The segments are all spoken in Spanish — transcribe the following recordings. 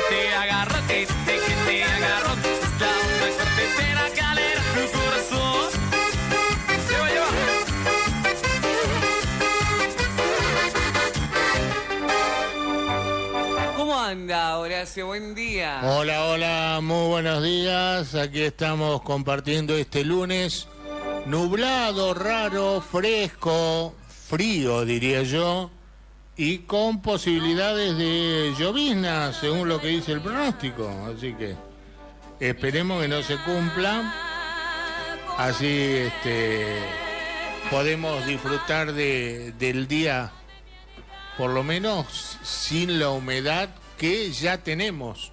te agarró, que te agarró. Da una cortetera que alegra tu corazón. Lleva, lleva. ¿Cómo anda, Horacio? Buen día. Hola, hola, muy buenos días. Aquí estamos compartiendo este lunes nublado, raro, fresco, frío diría yo, y con posibilidades de llovizna según lo que dice el pronóstico. Así que esperemos que no se cumpla. Así podemos disfrutar del día, por lo menos sin la humedad que ya tenemos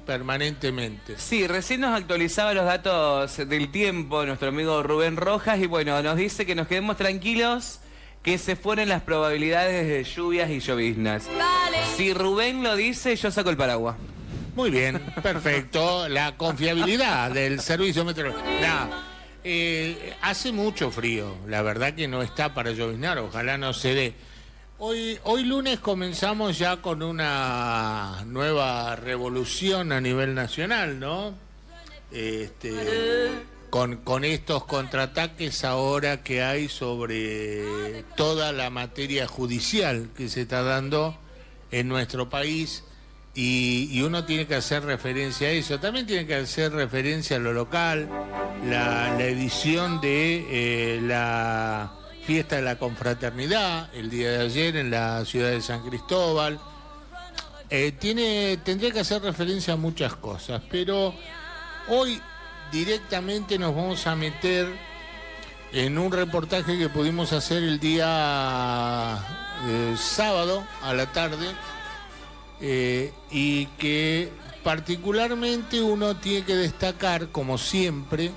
permanentemente. Sí, recién nos actualizaba los datos del tiempo nuestro amigo Rubén Rojas y bueno, nos dice que nos quedemos tranquilos, que se fueron las probabilidades de lluvias y lloviznas. Dale. Si Rubén lo dice, yo saco el paraguas. Muy bien, perfecto. La confiabilidad del servicio meteorológico. Hace mucho frío, la verdad que no está para lloviznar, ojalá no se dé. Hoy lunes comenzamos ya con una nueva revolución a nivel nacional, ¿no? Con estos contraataques ahora que hay sobre toda la materia judicial que se está dando en nuestro país y uno tiene que hacer referencia a eso. También tiene que hacer referencia a lo local, la edición de la fiesta de la confraternidad el día de ayer en la ciudad de San Cristóbal. Tendría que hacer referencia a muchas cosas, pero hoy directamente nos vamos a meter en un reportaje que pudimos hacer el día sábado a la tarde y que particularmente uno tiene que destacar, como siempre,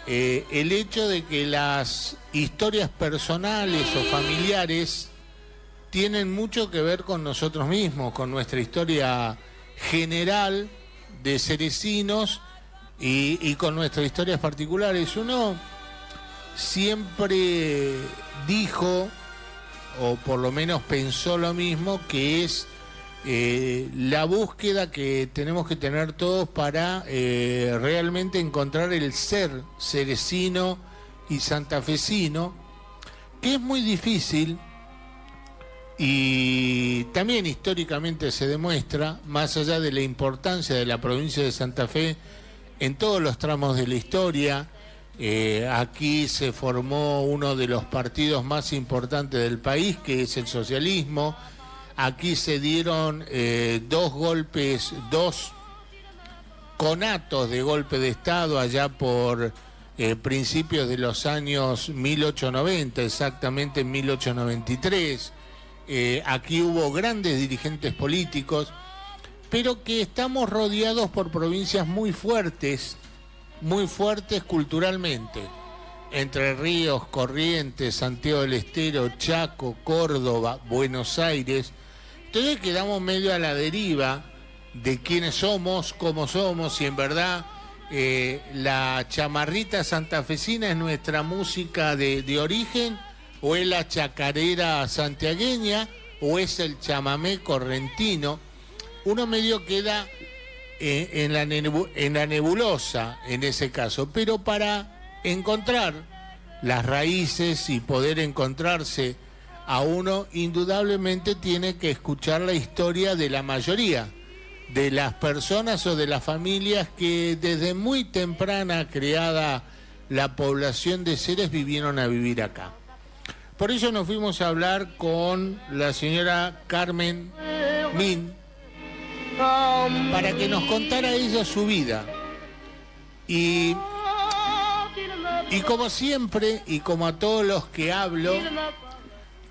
el hecho de que las historias personales o familiares tienen mucho que ver con nosotros mismos, con nuestra historia general de cerecinos y con nuestras historias particulares. Uno siempre dijo, o por lo menos pensó lo mismo, que es la búsqueda que tenemos que tener todos para realmente encontrar el ser cerecino y santafesino, que es muy difícil y también históricamente se demuestra, más allá de la importancia de la provincia de Santa Fe en todos los tramos de la historia. Aquí se formó uno de los partidos más importantes del país, que es el socialismo. Aquí se dieron dos conatos de golpe de Estado allá por principios de los años 1890, exactamente en 1893. Aquí hubo grandes dirigentes políticos, pero que estamos rodeados por provincias muy fuertes culturalmente. Entre Ríos, Corrientes, Santiago del Estero, Chaco, Córdoba, Buenos Aires. Entonces quedamos medio a la deriva de quiénes somos, cómo somos, si en verdad la chamarrita santafesina es nuestra música de origen, o es la chacarera santiagueña, o es el chamamé correntino. Uno medio queda en la nebulosa en ese caso, pero para encontrar las raíces y poder encontrarse a uno, indudablemente tiene que escuchar la historia de la mayoría de las personas o de las familias que desde muy temprana creada la población de seres vinieron a vivir acá. Por eso nos fuimos a hablar con la señora Carmen Min para que nos contara ella su vida. Y como siempre, y como a todos los que hablo,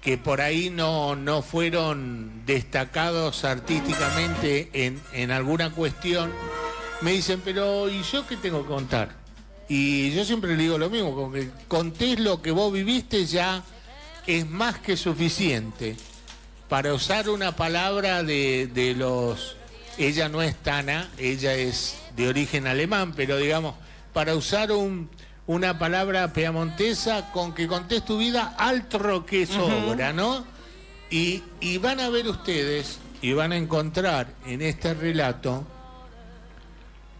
que por ahí no fueron destacados artísticamente en alguna cuestión, me dicen, pero ¿y yo qué tengo que contar? Y yo siempre le digo lo mismo, como que contés lo que vos viviste ya es más que suficiente. Para usar una palabra de los... Ella no es Tana, ella es de origen alemán, pero digamos, para usar una palabra piamontesa, con que contés tu vida, altro que sobra, ¿no? Y van a ver ustedes y van a encontrar en este relato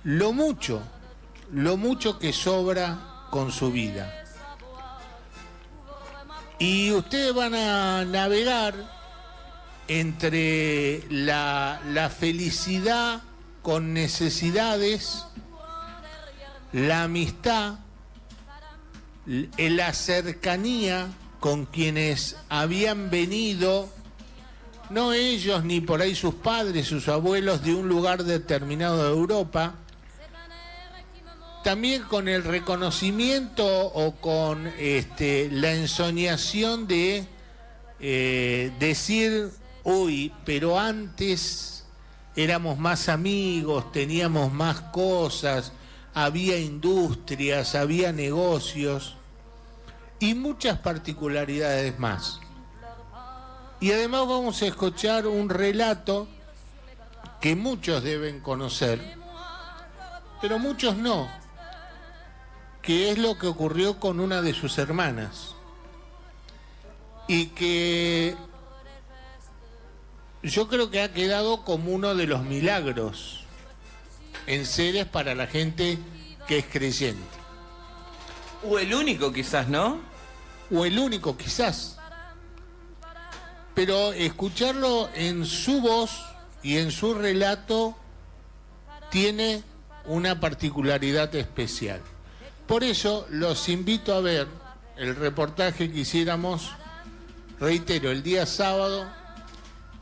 lo mucho que sobra con su vida. Y ustedes van a navegar entre la felicidad con necesidades, la amistad, la cercanía con quienes habían venido, no ellos ni por ahí sus padres, sus abuelos, de un lugar determinado de Europa, también con el reconocimiento o con la ensoñación de decir, uy, pero antes éramos más amigos, teníamos más cosas, había industrias, había negocios y muchas particularidades más. Y además vamos a escuchar un relato que muchos deben conocer, pero muchos no, que es lo que ocurrió con una de sus hermanas y que yo creo que ha quedado como uno de los milagros en seres para la gente que es creyente. O el único quizás, ¿no? O el único quizás. Pero escucharlo en su voz y en su relato tiene una particularidad especial. Por eso los invito a ver el reportaje que hiciéramos, reitero, el día sábado,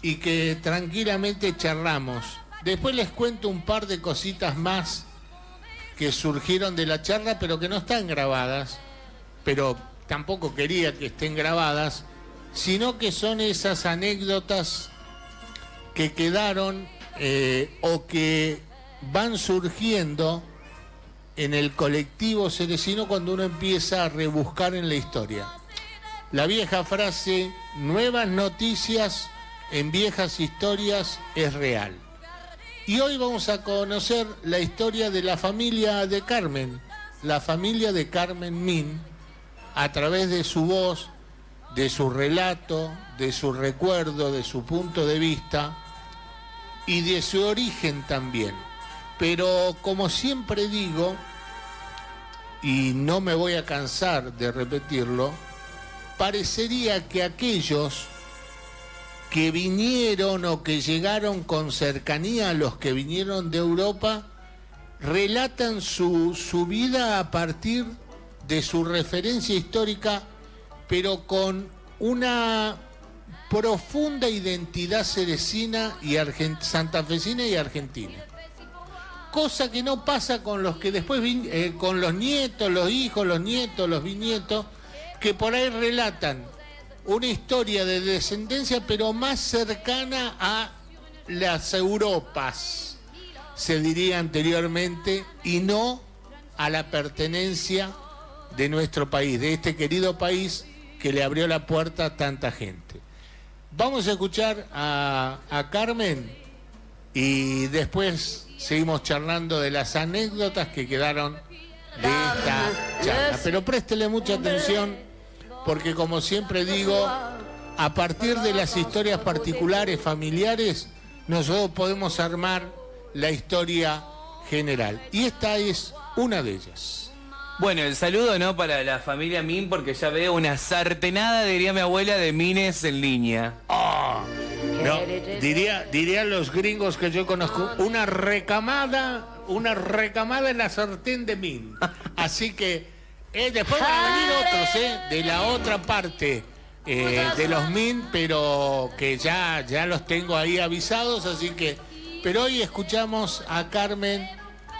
y que tranquilamente charlamos. Después les cuento un par de cositas más que surgieron de la charla, pero que no están grabadas, pero tampoco quería que estén grabadas, sino que son esas anécdotas que quedaron o que van surgiendo en el colectivo ceresino cuando uno empieza a rebuscar en la historia. La vieja frase, nuevas noticias en viejas historias, es real. Y hoy vamos a conocer la historia de la familia de Carmen, la familia de Carmen Min, a través de su voz, de su relato, de su recuerdo, de su punto de vista y de su origen también. Pero como siempre digo, y no me voy a cansar de repetirlo, parecería que aquellos que vinieron o que llegaron con cercanía a los que vinieron de Europa, relatan su vida a partir de su referencia histórica, pero con una profunda identidad ceresina y santafesina y argentina. Cosa que no pasa con los que después, con los nietos, los hijos, los nietos, los bisnietos, que por ahí relatan una historia de descendencia, pero más cercana a las Europas, se diría anteriormente, y no a la pertenencia de nuestro país, de este querido país que le abrió la puerta a tanta gente. Vamos a escuchar a Carmen y después seguimos charlando de las anécdotas que quedaron de esta charla. Pero préstele mucha atención, porque como siempre digo, a partir de las historias particulares, familiares, nosotros podemos armar la historia general. Y esta es una de ellas. Bueno, el saludo, ¿no?, para la familia Min, porque ya veo una sartenada, diría mi abuela, de mines en línea. Oh, no, dirían los gringos que yo conozco, una recamada en la sartén de Min. Así que después van a venir otros, de la otra parte de los Min, pero que ya los tengo ahí avisados, así que... Pero hoy escuchamos a Carmen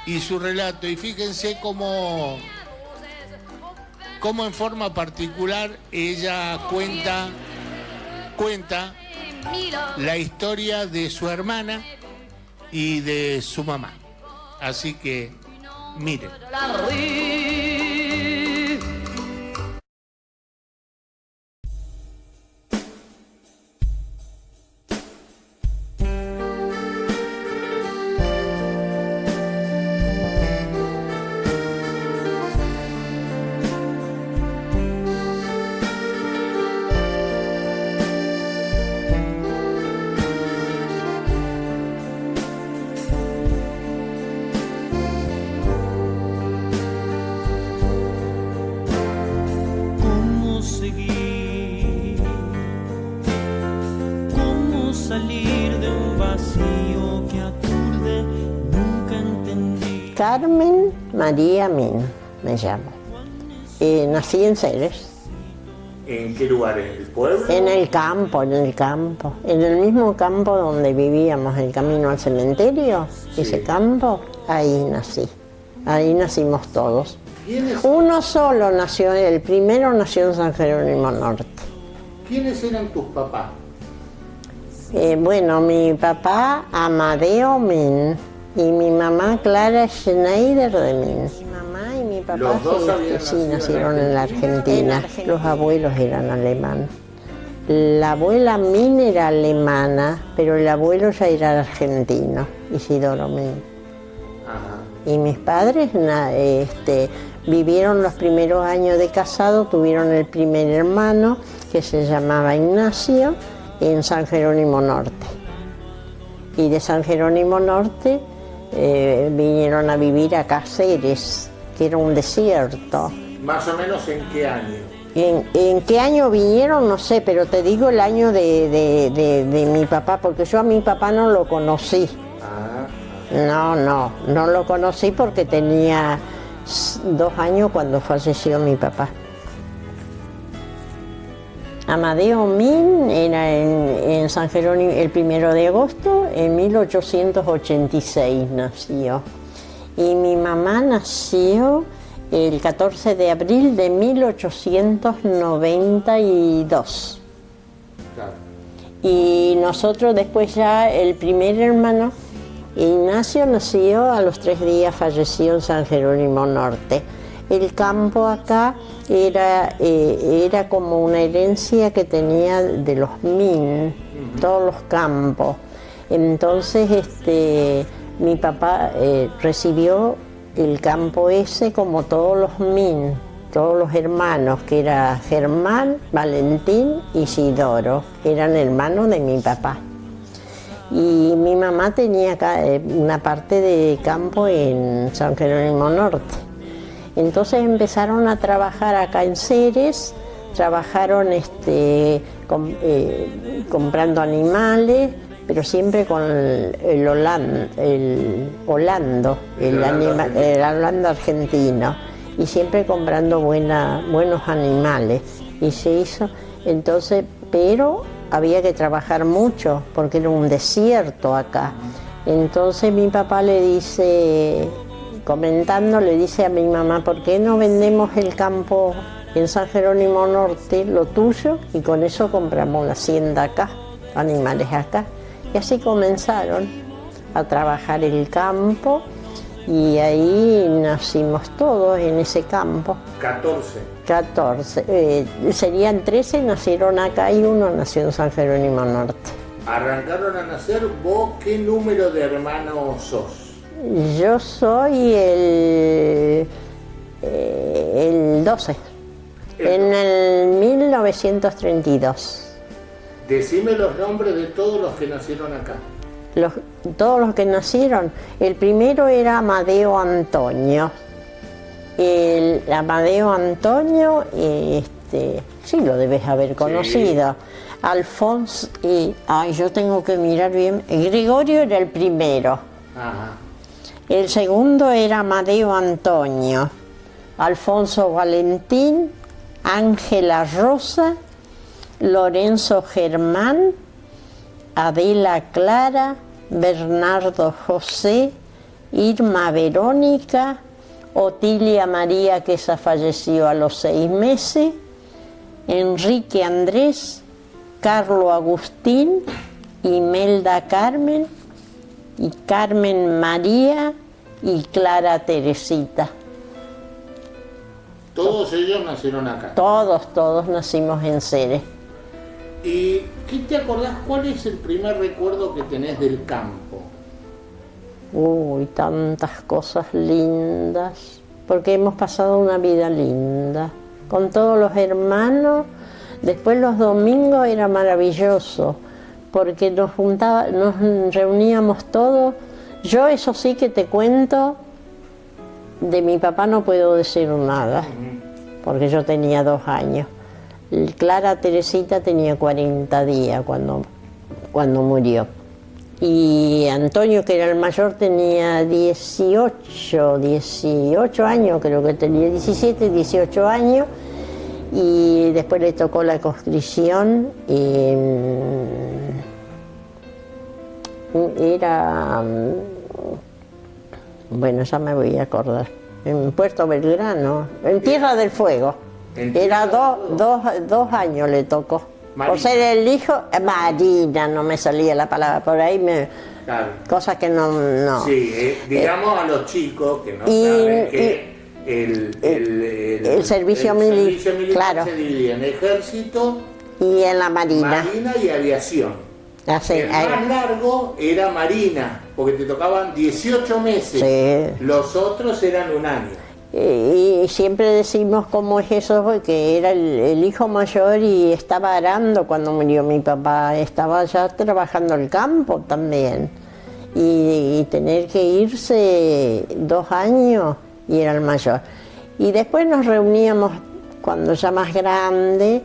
y su relato, y fíjense cómo en forma particular ella cuenta la historia de su hermana y de su mamá. Así que, miren. Carmen María Min, me llamo. Nací en Ceres. ¿En qué lugar? ¿En el pueblo? En el campo, en el campo. En el mismo campo donde vivíamos, el camino al cementerio, Sí. ese campo, ahí nací. Ahí nacimos todos. Uno solo nació, el primero nació en San Jerónimo Norte. ¿Quiénes eran tus papás? Bueno, mi papá Amadeo Min y mi mamá Clara Schneider de Min. Mi mamá y mi papá Los dos habían sí, nacido nacieron en en la Argentina. Los abuelos eran alemanes. La abuela Min era alemana, pero el abuelo ya era argentino, Isidoro Min. Ajá. Y mis padres vivieron los primeros años de casado, tuvieron el primer hermano que se llamaba Ignacio en San Jerónimo Norte. Y de San Jerónimo Norte vinieron a vivir a Cáceres, que era un desierto. ¿Más o menos en qué año? ¿En qué año vinieron? No sé, pero te digo el año de mi papá, porque yo a mi papá no lo conocí. No lo conocí porque tenía 2 años cuando falleció mi papá. Amadeo Min era en San Jerónimo el 1 de agosto, en 1886 nació. Y mi mamá nació el 14 de abril de 1892. Claro. Y nosotros después ya, el primer hermano, Ignacio, nació a los 3 días, falleció en San Jerónimo Norte. El campo acá era como una herencia que tenía de los Min, todos los campos. Entonces mi papá recibió el campo ese como todos los Min, todos los hermanos, que era Germán, Valentín y Isidoro, eran hermanos de mi papá. Y mi mamá tenía acá una parte de campo en San Jerónimo Norte. Entonces empezaron a trabajar acá en Ceres, trabajaron comprando animales, pero siempre con el holando argentino, y siempre comprando buenos animales. Y se hizo, entonces, pero había que trabajar mucho porque era un desierto acá. Entonces mi papá le dice, comentando, le dice a mi mamá, ¿por qué no vendemos el campo en San Jerónimo Norte, lo tuyo, y con eso compramos la hacienda acá, animales acá? Y así comenzaron a trabajar el campo y ahí nacimos todos en ese campo. 14. Serían 13, nacieron acá y uno nació en San Jerónimo Norte. Arrancaron a nacer, ¿vos qué número de hermanos sos? Yo soy el 12, en el 1932. Decime los nombres de todos los que nacieron acá. Todos los que nacieron. El primero era Amadeo Antonio. El Amadeo Antonio, sí lo debes haber conocido. Sí. Alfonso, yo tengo que mirar bien. Gregorio era el primero. Ajá. El segundo era Amadeo Antonio. Alfonso Valentín, Ángela Rosa, Lorenzo Germán, Adela Clara, Bernardo José, Irma Verónica, Otilia María, que esa falleció a los 6 meses, Enrique Andrés, Carlo Agustín, Imelda Carmen, y Carmen María y Clara Teresita. ¿Todos ellos nacieron acá? Todos nacimos en Ceres. ¿Y qué te acordás? ¿Cuál es el primer recuerdo que tenés del campo? Uy, tantas cosas lindas, porque hemos pasado una vida linda, con todos los hermanos. Después los domingos era maravilloso, porque nos reuníamos todos. Yo eso sí que te cuento, de mi papá no puedo decir nada, porque yo tenía 2 años. Clara Teresita tenía 40 días cuando murió. Y Antonio, que era el mayor, tenía 18 años, creo que tenía 17, 18 años. Y después le tocó la conscripción. Era, bueno, ya me voy a acordar, en Puerto Belgrano, en Tierra del Fuego. Era 2 años le tocó. Marina. Por ser el hijo, Marina, no me salía la palabra por ahí, Claro. cosas que no. Sí, digamos a los chicos que no saben que el servicio militar, claro, se dividía en ejército, y en la Marina. marina y aviación. Así, El más largo era marina, porque te tocaban 18 meses. Sí. Los otros eran un año. Y siempre decimos cómo es eso, porque era el hijo mayor y estaba arando cuando murió mi papá, estaba ya trabajando el campo también. Y tener que irse 2 años, y era el mayor. Y después nos reuníamos cuando ya más grande,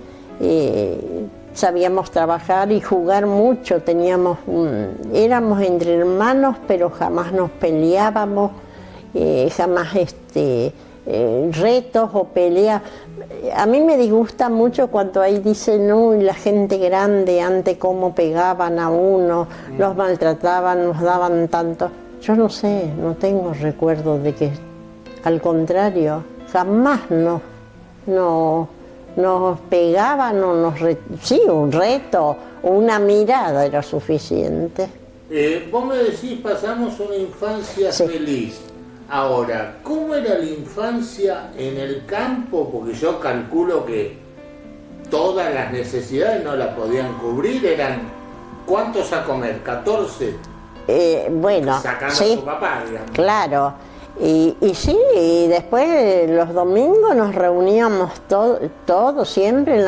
sabíamos trabajar y jugar mucho, éramos entre hermanos, pero jamás nos peleábamos, jamás retos o peleas. A mí me disgusta mucho cuando ahí dicen, uy, la gente grande antes cómo pegaban a uno, los maltrataban, nos daban tanto. Yo no sé, no tengo recuerdo de que, al contrario, jamás nos pegaban o sí, un reto o una mirada era suficiente. Vos me decís, pasamos una infancia feliz. Ahora, ¿cómo era la infancia en el campo? Porque yo calculo que todas las necesidades no las podían cubrir. Eran, ¿cuántos a comer? ¿14? Bueno, sacando sí, a tu papá, digamos. Claro. Y sí, y después los domingos nos reuníamos todos siempre,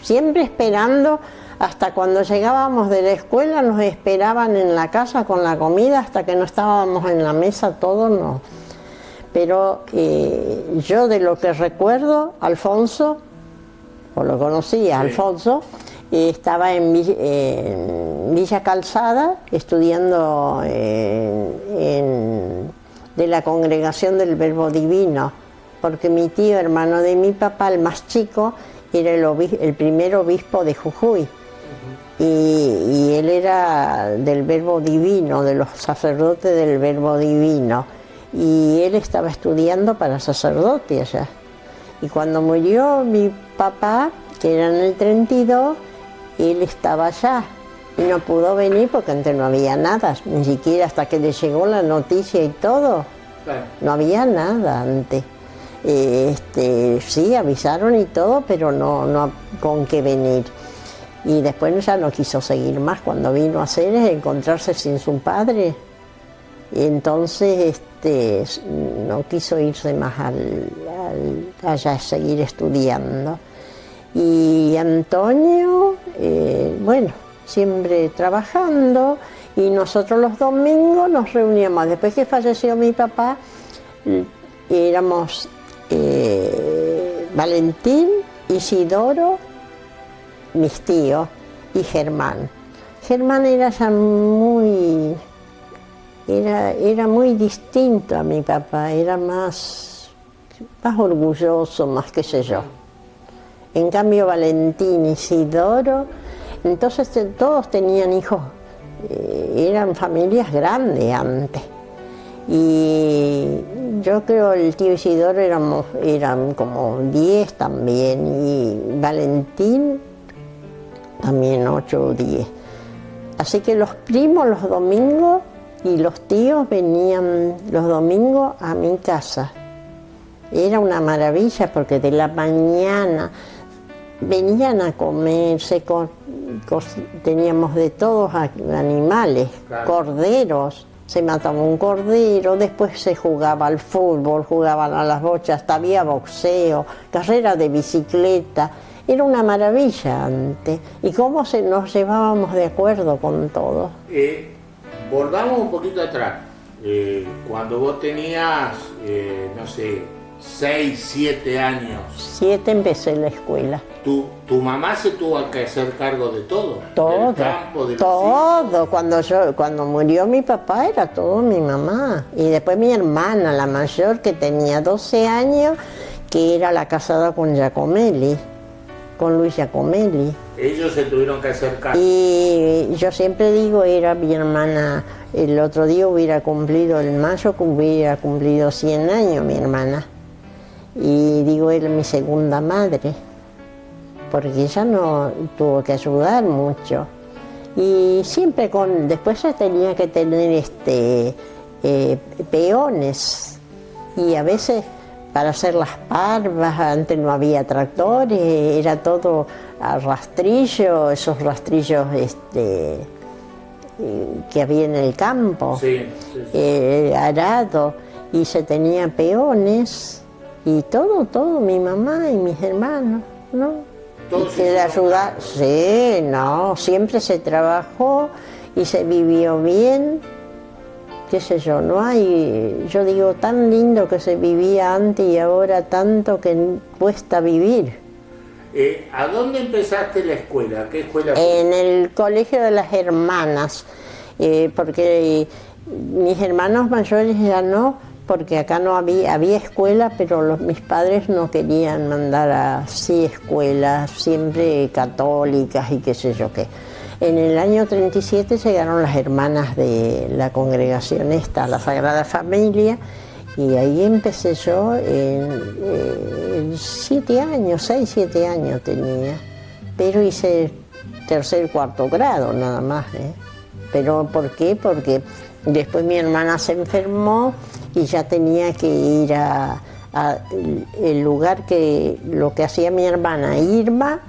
siempre esperando. Hasta cuando llegábamos de la escuela nos esperaban en la casa con la comida hasta que no estábamos en la mesa todos, no. Pero yo de lo que recuerdo, Alfonso, o lo conocía, sí. Alfonso, estaba en Villa Calzada estudiando de la Congregación del Verbo Divino, porque mi tío, hermano de mi papá, el más chico, era el primer obispo de Jujuy. Y él era del Verbo Divino, de los sacerdotes del Verbo Divino, y él estaba estudiando para sacerdote allá. Y cuando murió mi papá, que era en el 32, él estaba allá y no pudo venir porque antes no había nada, ni siquiera hasta que le llegó la noticia y todo, claro. No había nada antes. Sí, avisaron y todo, pero no con qué venir. Y después ya no quiso seguir más. Cuando vino a Ceres, encontrarse sin su padre. Y entonces no quiso irse más allá a seguir estudiando. Y Antonio, bueno, siempre trabajando. Y nosotros los domingos nos reuníamos. Después que falleció mi papá, éramos Valentín, Isidoro, mis tíos y Germán. Germán era ya era muy distinto a mi papá, era más orgulloso, más qué sé yo. En cambio Valentín, Isidoro, entonces todos tenían hijos, eran familias grandes antes. Y yo creo el tío Isidoro eran como 10 también, y Valentín también 8 o 10. Así que los primos los domingos y los tíos venían los domingos a mi casa. Era una maravilla porque de la mañana venían a comer, teníamos de todos animales, claro. Corderos, se mataba un cordero, después se jugaba al fútbol, jugaban a las bochas, hasta había boxeo, carrera de bicicleta. Era una maravilla antes. ¿Y cómo nos llevábamos de acuerdo con todo? Volvamos un poquito atrás. Cuando vos tenías, no sé, 6, 7 años. 7 empecé la escuela. ¿Tu mamá se tuvo que hacer cargo de todo? Todo, del campo, de los todo. Cuando murió mi papá era todo mi mamá. Y después mi hermana, la mayor, que tenía 12 años, que era la casada con Giacomelli, con Luis Giacomelli. Ellos se tuvieron que hacer cargo. Y yo siempre digo, era mi hermana, el otro día hubiera cumplido, en mayo, que hubiera cumplido 100 años mi hermana. Y digo, era mi segunda madre, porque ella no tuvo que ayudar mucho. Y siempre después ya tenía que tener peones, y a veces para hacer las parvas, antes no había tractores, era todo a rastrillo, esos rastrillos que había en el campo, Sí, sí, sí. arado, y se tenía peones, y todo, mi mamá y mis hermanos, ¿no? Todos Que le hicieron ayudar, cargo. sí, no, siempre se trabajó y se vivió bien, qué sé yo, no hay, yo digo, tan lindo que se vivía antes y ahora tanto que cuesta vivir. ¿A dónde empezaste la escuela? ¿Qué escuela fue? En el colegio de las hermanas, porque mis hermanos mayores ya no, porque acá no había escuela, pero mis padres no querían mandar así escuelas, siempre católicas y qué sé yo qué. En el año 37 llegaron las hermanas de la congregación esta, la Sagrada Familia, y ahí empecé yo en 7 años, 6, 7 años tenía, pero hice 3er, 4 grado nada más, ¿eh? ¿Pero por qué? Porque después mi hermana se enfermó y ya tenía que ir el lugar que lo que hacía mi hermana Irma,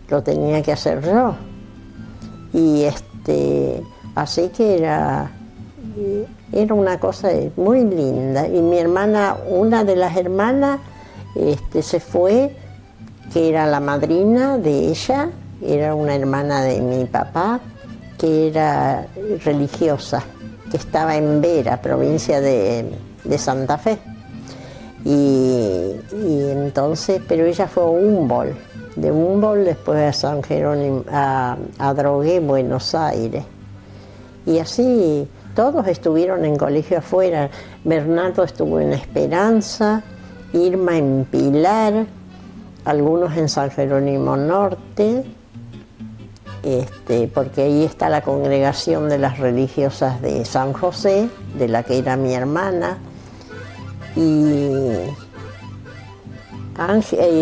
lo tenía que hacer yo. Y así que era una cosa muy linda. Y mi hermana, una de las hermanas, se fue, que era la madrina de ella, era una hermana de mi papá, que era religiosa, que estaba en Vera, provincia de Santa Fe. Y entonces, pero ella fue a Humboldt, de Humboldt después a San Jerónimo, a Drogué, Buenos Aires. Y así todos estuvieron en colegio afuera. Bernardo estuvo en Esperanza, Irma en Pilar, algunos en San Jerónimo Norte, porque ahí está la congregación de las religiosas de San José, de la que era mi hermana, y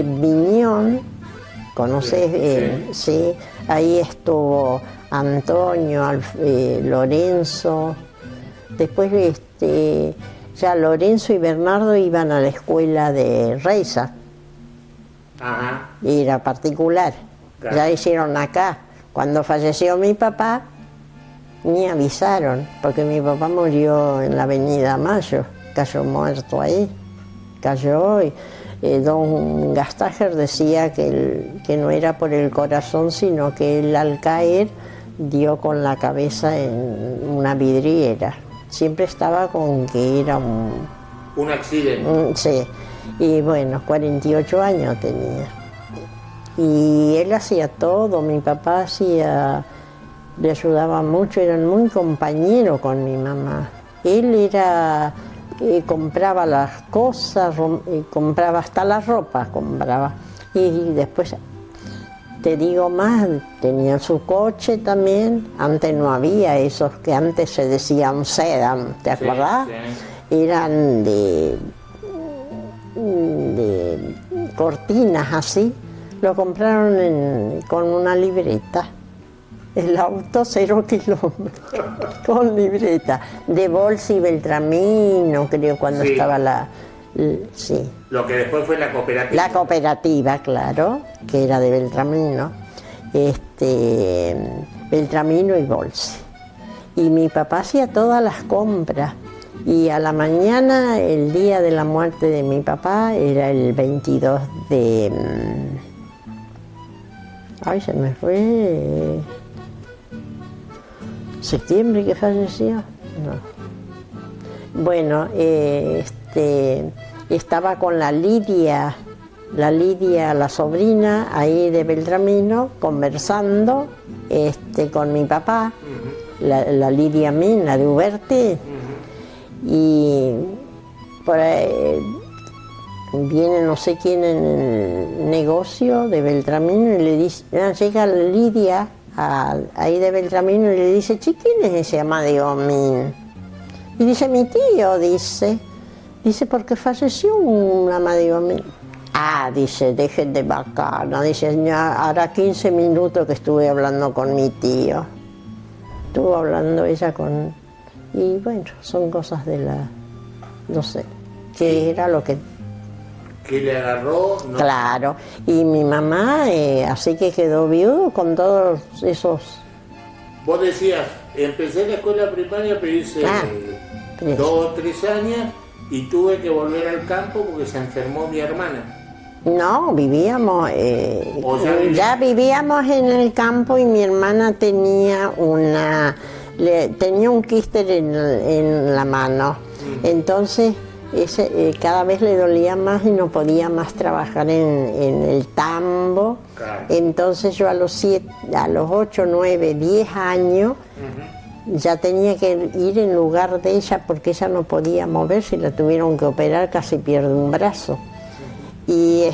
Viñón, ¿conoces? Sí, ahí estuvo Antonio, Lorenzo. Después ya Lorenzo y Bernardo iban a la escuela de Reiza, Ajá. era particular. Claro. Ya hicieron acá. Cuando falleció mi papá, ni avisaron, porque mi papá murió en la Avenida Mayo, cayó muerto ahí, cayó y don Gastager decía que no era por el corazón, sino que él al caer dio con la cabeza en una vidriera. Siempre estaba con que era Un accidente. sí, y bueno, 48 años tenía. Y él hacía todo, mi papá le ayudaba mucho, eran muy compañeros con mi mamá. Él compraba las cosas, compraba hasta la ropa, compraba. Y después, te digo más, tenía su coche también. Antes no había esos que antes se decían sedan, ¿te acordás? Sí. Eran de cortinas así. Lo compraron con una libreta. El auto 0 kilómetros, con libreta. De Bolsa y Beltramino, creo, cuando Sí. estaba sí. Lo que después fue la cooperativa. La cooperativa, claro, que era de Beltramino. Beltramino y Bolsa. Y mi papá hacía todas las compras. Y a la mañana, el día de la muerte de mi papá, era el 22 de... Ay, se me fue... ¿Septiembre que falleció? No. Bueno, estaba con la Lidia, la sobrina, ahí de Beltramino, conversando con mi papá, la Lidia Mina de Uberti, y por ahí viene no sé quién en el negocio de Beltramino y le dice, llega Lidia ahí de Beltramino y le dice, che, ¿quién es ese Amadeo Min? Y dice, mi tío, dice, porque falleció un Amadeo Min. Ah, dice, dejen de bacana, dice, hará 15 minutos que estuve hablando con mi tío. Estuvo hablando ella con... Y bueno, son cosas de la... no sé, qué era lo que... ¿Que le agarró? No. Claro, y mi mamá, así que quedó viudo con todos esos... Vos decías, empecé la escuela primaria, pero hice 2 o 3 años y tuve que volver al campo porque se enfermó mi hermana. No, vivíamos, ya vivíamos en el campo y mi hermana tenía tenía un quíster en la mano. Entonces cada vez le dolía más y no podía más trabajar en el tambo. Claro. Entonces yo a los 8, 9, 10 años ya tenía que ir en lugar de ella porque ella no podía moverse y la tuvieron que operar, casi pierde un brazo. Y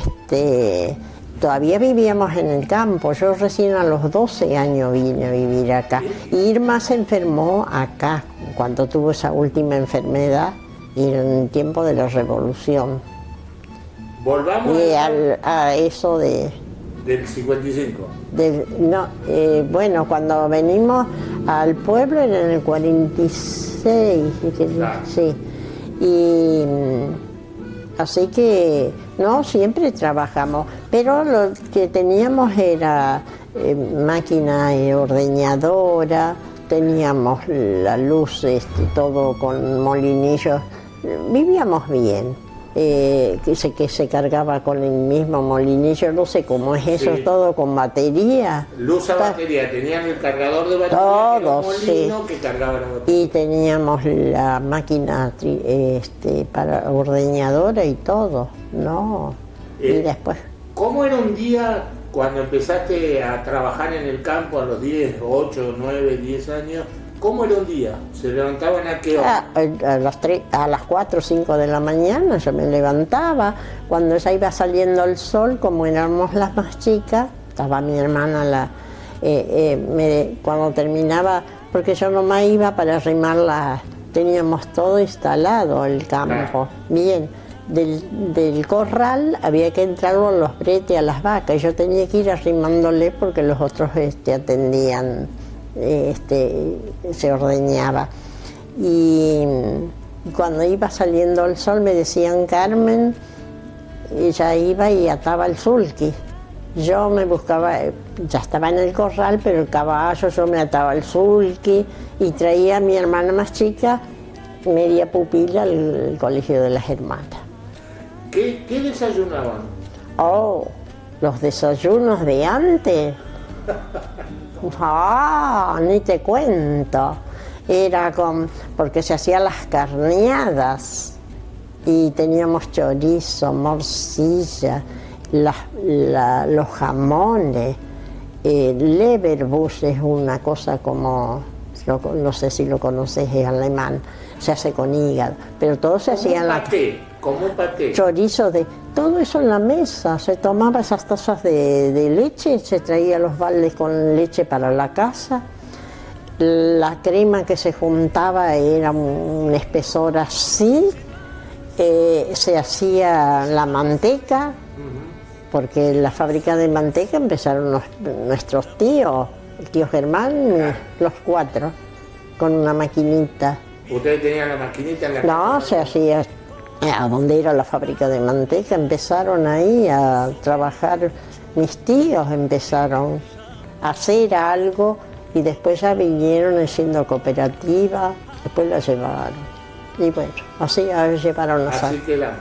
todavía vivíamos en el campo. Yo recién a los 12 años vine a vivir acá. Irma se enfermó acá cuando tuvo esa última enfermedad y en el tiempo de la revolución. Volvamos a eso del 55. Bueno, cuando venimos al pueblo era en el 46, claro. Sí. Y así que no, siempre trabajamos, pero lo que teníamos era máquina ordeñadora, teníamos la luz, todo con molinillos, vivíamos bien. Que se cargaba con el mismo molinillo, no sé cómo es eso, sí. Todo con batería. Luz a batería, tenían el cargador de batería, todo, molino, sí. Que cargaba la batería. Y teníamos la máquina para ordeñadora y todo, ¿no? Y después... ¿Cómo era un día cuando empezaste a trabajar en el campo a los 10, 8, 9, 10 años? ¿Cómo era un día? ¿Se levantaban a qué hora? A las 4 o 5 de la mañana yo me levantaba. Cuando ya iba saliendo el sol, como éramos las más chicas, estaba mi hermana, cuando terminaba, porque yo nomás iba para arrimar teníamos todo instalado, el campo. Bien, del corral había que entrarlo a los bretes, a las vacas, y yo tenía que ir arrimándole porque los otros atendían. Se ordeñaba y cuando iba saliendo el sol me decían Carmen, ella iba y ataba el sulky. Yo me buscaba, ya estaba en el corral, pero el caballo, yo me ataba el sulky y traía a mi hermana más chica, media pupila, al colegio de las hermanas. ¿Qué desayunaban? Oh, los desayunos de antes. Ah, ni te cuento. Era porque se hacían las carneadas y teníamos chorizo, morcilla, los jamones, Leberwurst es una cosa como, no sé si lo conoces, es alemán, se hace con hígado, pero todo se hacía en la... Como un paté. Chorizo todo eso en la mesa, se tomaba esas tazas de leche, se traía los baldes con leche para la casa, la crema que se juntaba era un espesor así, se hacía la manteca, porque en la fábrica de manteca empezaron nuestros tíos, el tío Germán, los 4, con una maquinita. ¿Ustedes tenían la maquinita en la casa? No, se hacía... A donde era la fábrica de manteca, empezaron ahí a trabajar, mis tíos empezaron a hacer algo y después ya vinieron haciendo cooperativa, después la llevaron. Y bueno, así llevaron los años. Así quedamos.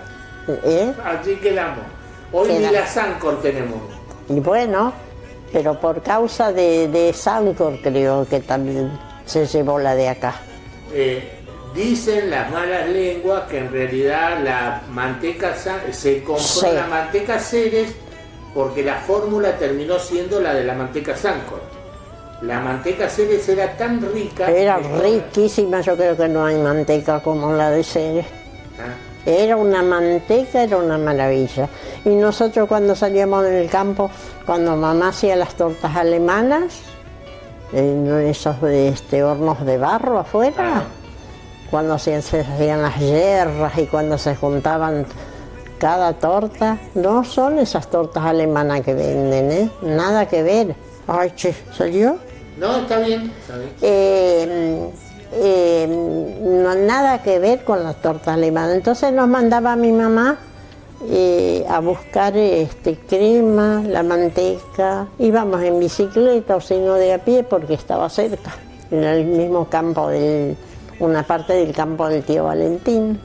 Así quedamos. Hoy ni la Sancor tenemos. Y bueno, pero por causa de Sancor creo que también se llevó la de acá. Dicen las malas lenguas que en realidad la manteca se compró Sí. la manteca Ceres porque la fórmula terminó siendo la de la manteca Sancor. La manteca Ceres era tan rica... Era que- riquísima, yo creo que no hay manteca como la de Ceres. Ah, Era una manteca, era una maravilla. Y nosotros cuando salíamos en el campo, cuando mamá hacía las tortas alemanas, en esos hornos de barro afuera, cuando se hacían las yerras y cuando se juntaban cada torta, no son esas tortas alemanas que venden, ¿eh? Nada que ver. Ay, che, ¿salió? No, está bien, está bien. No, nada que ver con las tortas alemanas. Entonces nos mandaba mi mamá a buscar crema, la manteca. Íbamos en bicicleta o si no de a pie porque estaba cerca, en el mismo campo, una parte del campo del tío Valentín.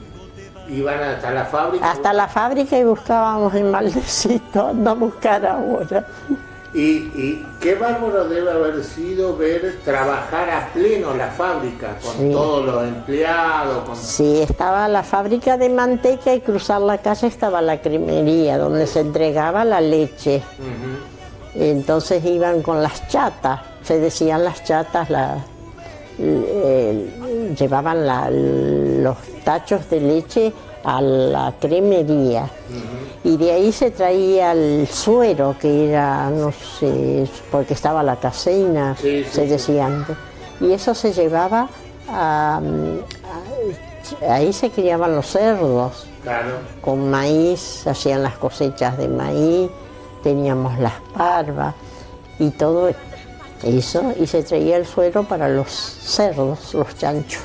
Iban hasta la fábrica. Hasta la fábrica y buscábamos en baldecito, no buscar ahora. Y qué bárbaro debe haber sido ver trabajar a pleno la fábrica, con Sí. todos los empleados, con... Sí, estaba la fábrica de manteca y cruzar la calle estaba la cremería, donde se entregaba la leche. Ujú. Entonces iban con las chatas, se decían las chatas, llevaban los tachos de leche a la cremería. Y de ahí se traía el suero, que era, no sé, porque estaba la caseína, Sí, sí, se sí. decía antes. Y eso se llevaba ahí se criaban los cerdos, Claro. con maíz, hacían las cosechas de maíz, teníamos las parvas y todo eso, y se traía el suero para los cerdos, los chanchos.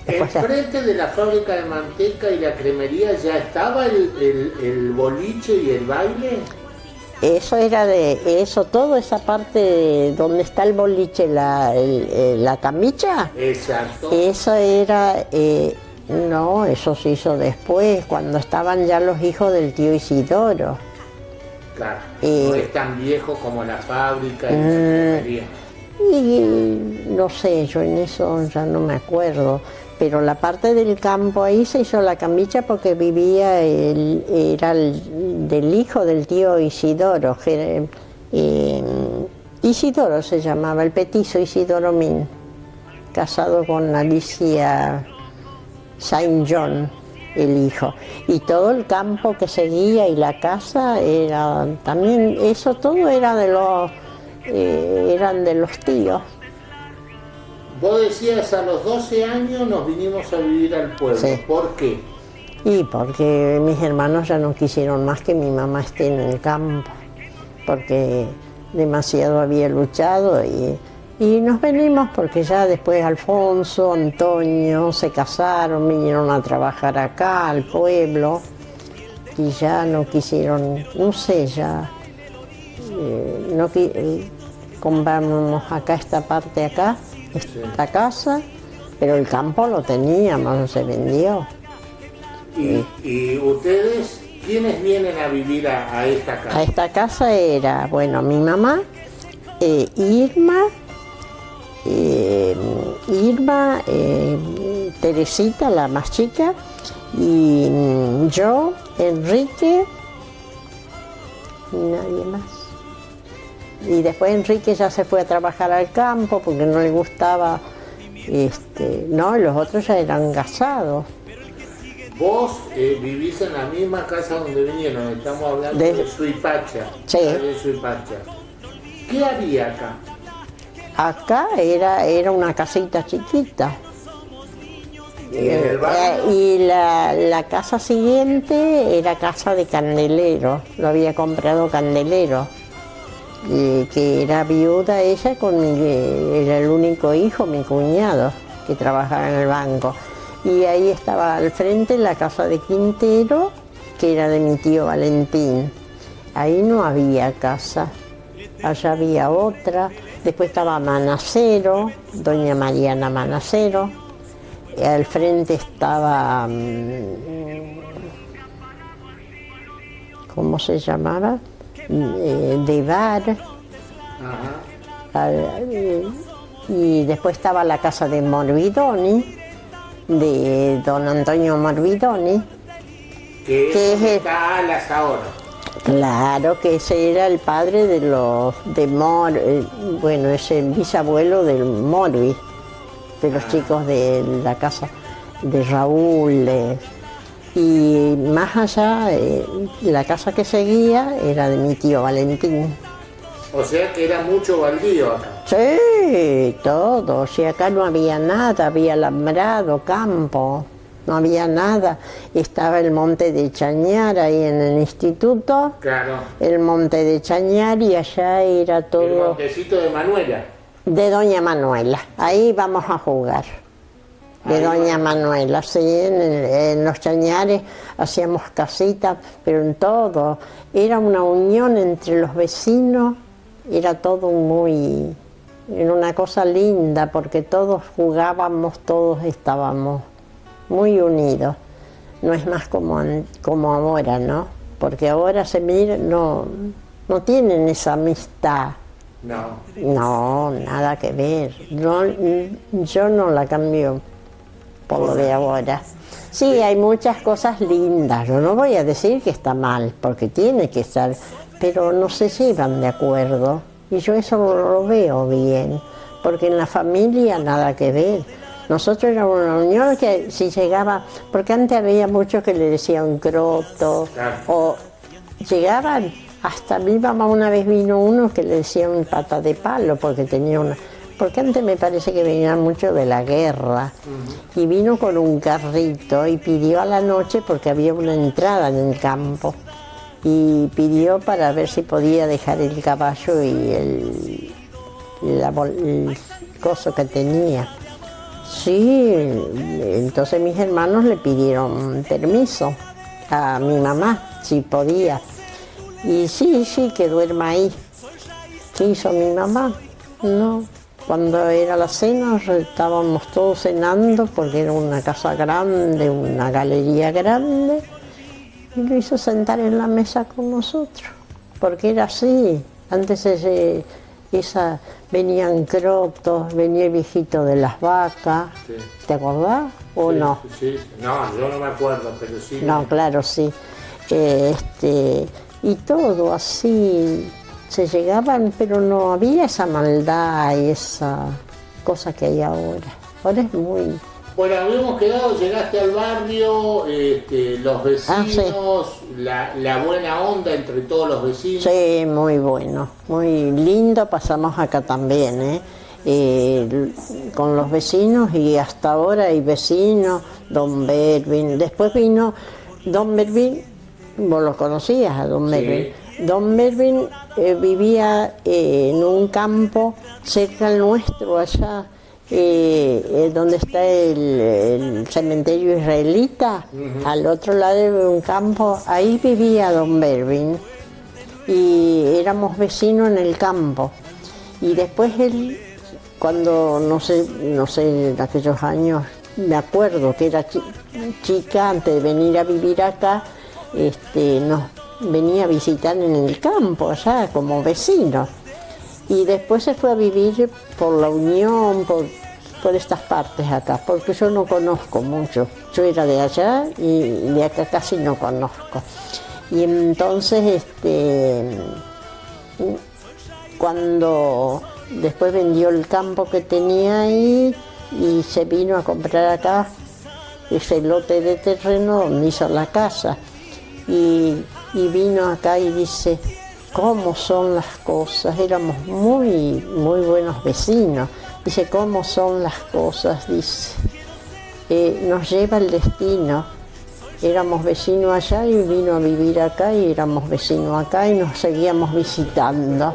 Después, Enfrente de la fábrica de manteca y la cremería ya estaba el boliche y el baile. eso era toda esa parte donde está el boliche, la camicha, Exacto. eso era, no, eso se hizo después, cuando estaban ya los hijos del tío Isidoro. Claro. No es tan viejo como la fábrica y la cremería. Y no sé, yo en eso ya no me acuerdo, pero la parte del campo ahí se hizo la camicha porque vivía, era del hijo del tío Isidoro, Isidoro se llamaba, el petizo Isidoro Min, casado con Alicia Saint John, el hijo. Y todo el campo que seguía y la casa era también, eso todo era eran de los tíos. Vos decías, a los 12 años nos vinimos a vivir al pueblo. Sí. ¿Por qué? Y porque mis hermanos ya no quisieron más que mi mamá esté en el campo, porque demasiado había luchado y nos venimos porque ya después Alfonso, Antonio se casaron, vinieron a trabajar acá al pueblo y ya no quisieron, no sé, ya compramos acá esta parte acá, esta casa, pero el campo lo teníamos, no se vendió. Y ustedes, ¿quiénes vienen a vivir a esta casa? A esta casa era, bueno, mi mamá, Irma, Teresita, la más chica, y yo, Enrique, y nadie más. Y después Enrique ya se fue a trabajar al campo porque no le gustaba, no, los otros ya eran casados. Vos vivís en la misma casa donde vinieron, estamos hablando de Suipacha. Sí. De Suipacha. ¿Qué había acá? Acá era una casita chiquita. ¿Y en el barrio? Y la casa siguiente era casa de Candelero, lo había comprado Candelero, que era viuda ella, era el único hijo, mi cuñado, que trabajaba en el banco. Y ahí estaba al frente la casa de Quintero, que era de mi tío Valentín. Ahí no había casa, allá había otra. Después estaba Manacero, doña Mariana Manacero. Al frente estaba, ¿cómo se llamaba? De Bar. Ajá. Y después estaba la casa de Morvidoni, de don Antonio Morvidoni, Que es está Alas ahora. claro que ese era el padre de bueno, es el bisabuelo del Morbi, de los chicos de la casa de Raúl, y más allá, la casa que seguía era de mi tío Valentín. O sea que era mucho baldío acá. Sí, todo, si acá no había nada, había alambrado, campo, no había nada. Estaba el monte de Chañar ahí en el instituto, Claro. el monte de Chañar, y allá era El todo montecito de Manuela. de Doña Manuela. Ahí vamos a jugar. De Ahí Doña va. Manuela, sí, en los Chañares hacíamos casitas, pero en todo. Era una unión entre los vecinos, era todo era una cosa linda, porque todos jugábamos, todos estábamos muy unidos. No es más como ahora, ¿no? Porque ahora se mira, no tienen esa amistad. No. No, nada que ver. Yo no la cambio por lo de ahora. Sí, hay muchas cosas lindas. Yo no voy a decir que está mal, porque tiene que estar, pero no se llevan de acuerdo. Y yo eso no lo veo bien, porque en la familia nada que ver. Nosotros éramos una unión que si llegaba, porque antes había muchos que le decían croto, Claro. o llegaban, hasta mi mamá una vez vino uno que le decían pata de palo, porque tenía porque antes me parece que venían mucho de la guerra, y vino con un carrito y pidió a la noche, porque había una entrada en el campo, y pidió para ver si podía dejar el caballo y el coso que tenía. Sí, entonces mis hermanos le pidieron permiso a mi mamá, si podía. Y sí, que duerma ahí. ¿Qué hizo mi mamá? No. Cuando era la cena, estábamos todos cenando, porque era una casa grande, una galería grande, y lo hizo sentar en la mesa con nosotros, porque era así. Antes venían crotos, venía el viejito de las vacas, Sí. ¿te acordás o Sí, no? Sí. No, yo no me acuerdo, pero sí. No, claro, sí. Y todo así, se llegaban, pero no había esa maldad y esa cosa que hay ahora. Ahora es muy... Bueno, habíamos quedado, llegaste al barrio, los vecinos, sí. la buena onda entre todos los vecinos. Sí, muy bueno, muy lindo pasamos acá también, con los vecinos, y hasta ahora hay vecinos, don Bervin. Después vino don Bervin, vos lo conocías a don Sí. Bervin. Don Bervin vivía en un campo cerca al nuestro, allá donde está el cementerio israelita, al otro lado de un campo, ahí vivía don Bervin, y éramos vecinos en el campo. Y después él, cuando, no sé, en aquellos años, me acuerdo que era chica, antes de venir a vivir acá, nos venía a visitar en el campo, allá, como vecino. Y después se fue a vivir por La Unión, por estas partes acá, porque yo no conozco mucho. Yo era de allá y de acá casi no conozco. Y entonces, cuando después vendió el campo que tenía ahí y se vino a comprar acá ese lote de terreno donde hizo la casa. Y vino acá y dice, ¿cómo son las cosas? Éramos muy buenos vecinos. Dice, ¿cómo son las cosas? Dice, nos lleva el destino. Éramos vecinos allá y vino a vivir acá, y éramos vecinos acá y nos seguíamos visitando.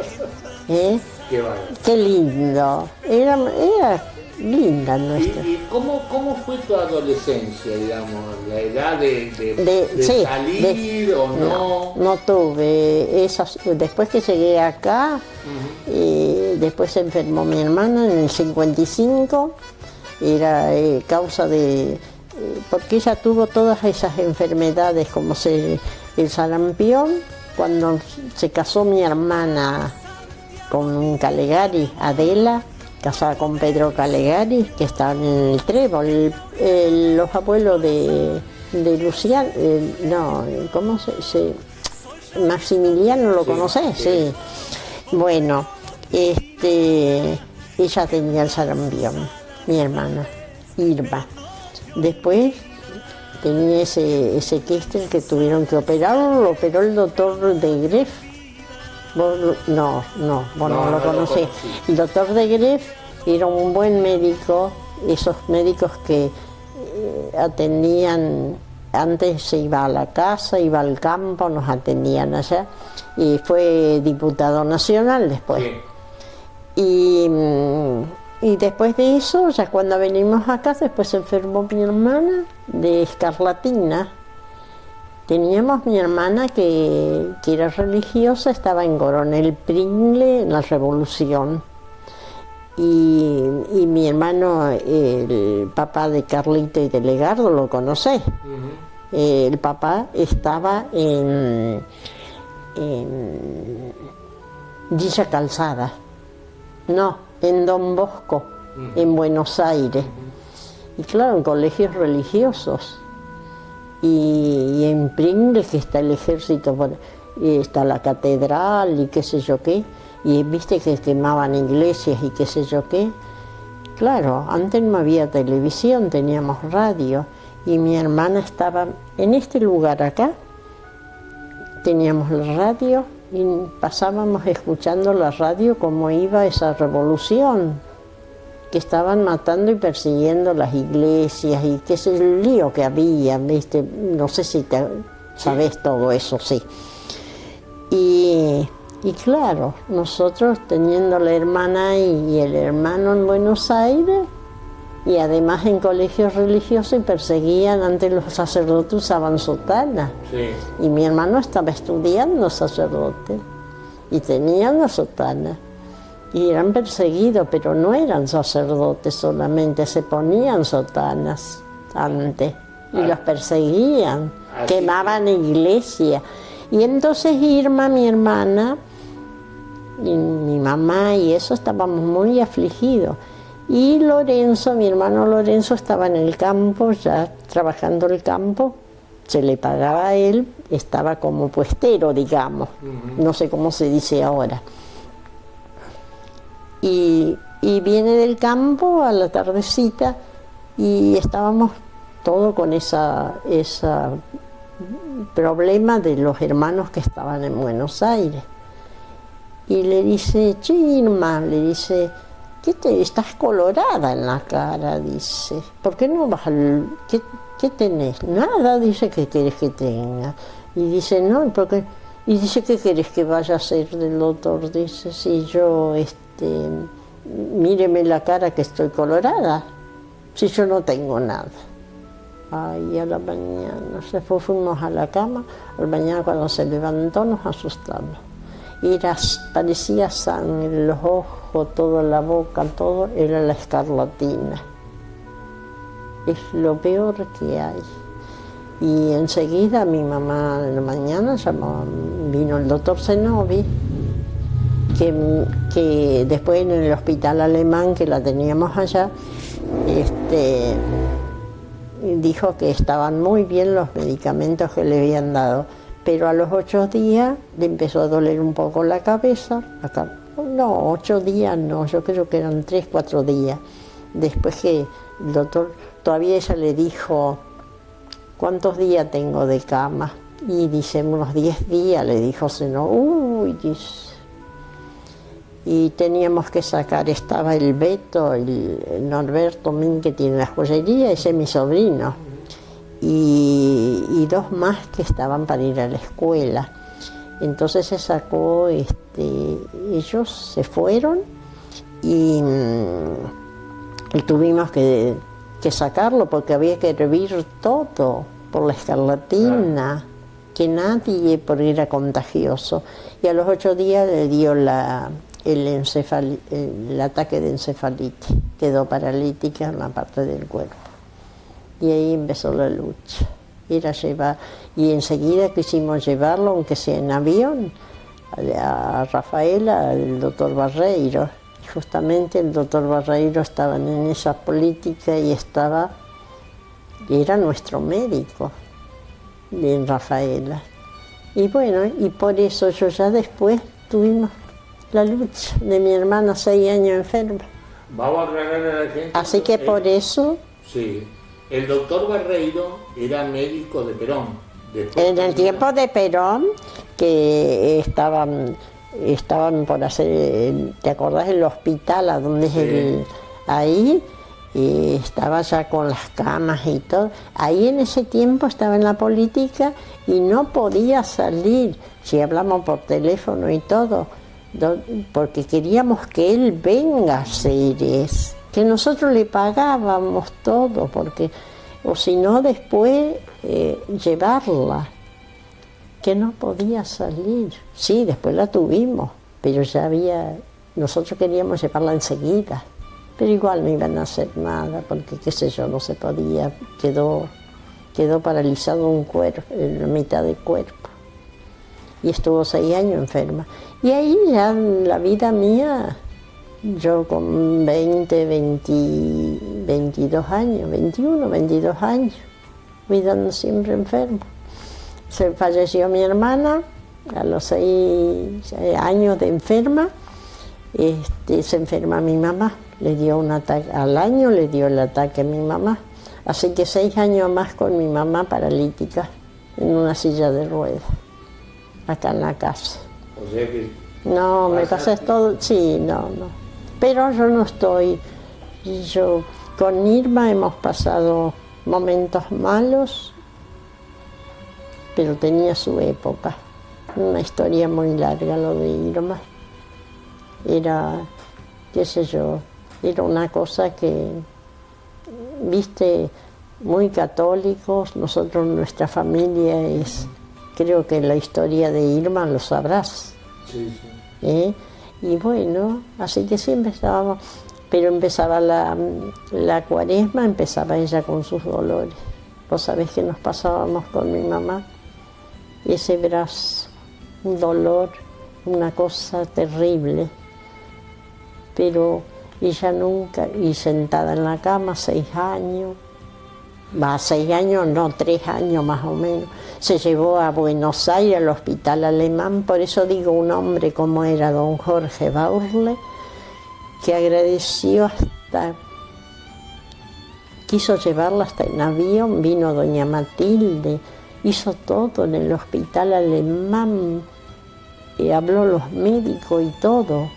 Qué bárbaro. Qué lindo. Era linda nuestra. ¿Y cómo fue tu adolescencia, digamos? ¿La edad de Sí, salir o no? No tuve esas. Después que llegué acá, después se enfermó mi hermana en el 55, era causa de... porque ella tuvo todas esas enfermedades, como el sarampión, cuando se casó mi hermana con un Calegari, Adela, casada con Pedro Calegari, que estaban en el Trébol, los abuelos de Luciano, no, ¿cómo se Maximiliano lo conocés? Sí. Bueno, ella tenía el sarampión, mi hermana, Irma. Después tenía ese quiste que tuvieron que operarlo, lo operó el doctor de Greff. Vos no lo conocés. El doctor de Greff era un buen médico, esos médicos que atendían, antes se iba a la casa, iba al campo, nos atendían allá, y fue diputado nacional después. Sí. Y después de eso, ya cuando venimos acá, después se enfermó mi hermana de escarlatina. Teníamos mi hermana que era religiosa, estaba en Coronel Pringle en la Revolución. Y mi hermano, el papá de Carlito y de Legardo, lo conocés. El papá estaba en Villa Calzada, no, en Don Bosco, en Buenos Aires. Y claro, en colegios religiosos. Y en Pringle, que está el ejército, y está la catedral y qué sé yo qué, y viste que quemaban iglesias y qué sé yo qué. Claro, antes no había televisión, teníamos radio, y mi hermana estaba en este lugar acá, teníamos la radio y pasábamos escuchando la radio cómo iba esa revolución, que estaban matando y persiguiendo las iglesias y qué sé el lío que había, ¿viste? No sé si sabés todo eso, sí. Y claro, nosotros teniendo la hermana y el hermano en Buenos Aires, y además en colegios religiosos, y perseguían, antes los sacerdotes usaban sotana. Sí. Y mi hermano estaba estudiando sacerdote y tenían la sotana. Y eran perseguidos, pero no eran sacerdotes solamente, se ponían sotanas antes y los perseguían, quemaban iglesias. Y entonces Irma, mi hermana, y mi mamá y eso estábamos muy afligidos. Y Lorenzo, mi hermano Lorenzo, estaba en el campo, ya trabajando el campo, se le pagaba a él, estaba como puestero, digamos, no sé cómo se dice ahora. Y viene del campo a la tardecita y estábamos todos con esa problema de los hermanos que estaban en Buenos Aires. Y le dice, che, Irma, le dice, estás colorada en la cara, dice, ¿por qué no vas ¿qué tenés? Nada, dice, ¿qué querés que tenga? Y dice, no, ¿por qué? Y dice, ¿qué querés que vaya a hacer del doctor? Dice, si yo, míreme la cara que estoy colorada, si yo no tengo nada. Ay, a la mañana, fuimos a la cama, a la mañana cuando se levantó nos asustamos. Parecía sangre, los ojos, toda la boca, todo, era la escarlatina. Es lo peor que hay. Y enseguida mi mamá en la mañana vino el doctor Zenobi, que después en el hospital alemán que la teníamos allá, dijo que estaban muy bien los medicamentos que le habían dado, pero a los 8 días le empezó a doler un poco la cabeza. No, 8 días no, yo creo que eran 3, 4 días. Después que el doctor, todavía ella le dijo, ¿cuántos días tengo de cama? Y dice, unos 10 días, le dijo, dice. Y teníamos que sacar, estaba el Beto, el Norberto Min, que tiene la joyería, ese es mi sobrino, y 2 más que estaban para ir a la escuela. Entonces se sacó, ellos se fueron y tuvimos que sacarlo porque había que hervir todo por la escarlatina, que nadie, porque era contagioso. Y a los 8 días le dio el ataque de encefalitis, quedó paralítica en la parte del cuerpo. Y ahí empezó la lucha. Y enseguida quisimos llevarlo, aunque sea en avión, a Rafaela, al doctor Barreiro. justamente el doctor Barreiro estaba en esa política y era nuestro médico en Rafaela. Y bueno, y por eso yo ya después tuvimos la lucha de mi hermana 6 años enferma. Vamos a aclarar a la gente. Así que por eso... Sí, el doctor Barreiro era médico de Perón. En el tiempo de Perón, que estaban por hacer, ¿te acordás del hospital a donde es ahí? Y estaba ya con las camas y todo. Ahí en ese tiempo estaba en la política y no podía salir, si hablamos por teléfono y todo, porque queríamos que él venga a Ceres, que nosotros le pagábamos todo, porque, o si no después llevarla, que no podía salir. Sí, después la tuvimos, pero ya nosotros queríamos llevarla enseguida. Pero igual no iban a hacer nada, porque qué sé yo, no se podía, quedó paralizado un cuerpo, la mitad del cuerpo. Y estuvo 6 años enferma. Y ahí ya la vida mía, yo con 22 años, 21, 22 años, cuidando siempre enfermo. Se falleció mi hermana a los 6 años de enferma, se enferma mi mamá. Le dio un ataque, al año le dio el ataque a mi mamá. Así que 6 años más con mi mamá paralítica, en una silla de ruedas, acá en la casa. O sea que... No, me pasé todo, sí, no. Pero yo no estoy, con Irma hemos pasado momentos malos, pero tenía su época. Una historia muy larga lo de Irma. Era, qué sé yo, era una cosa que, viste, muy católicos. Nosotros, nuestra familia es, creo que la historia de Irma lo sabrás. Sí. Y bueno, así que siempre estábamos, pero empezaba la cuaresma, empezaba ella con sus dolores. Vos sabés que nos pasábamos con mi mamá, ese brazo, un dolor, una cosa terrible. Pero ella nunca, y sentada en la cama 6 años, 6 años, no, 3 años más o menos, se llevó a Buenos Aires al hospital alemán. Por eso digo, un hombre como era don Jorge Baurle, que agradeció hasta, quiso llevarla hasta en avión, vino doña Matilde, hizo todo en el hospital alemán, habló los médicos y todo.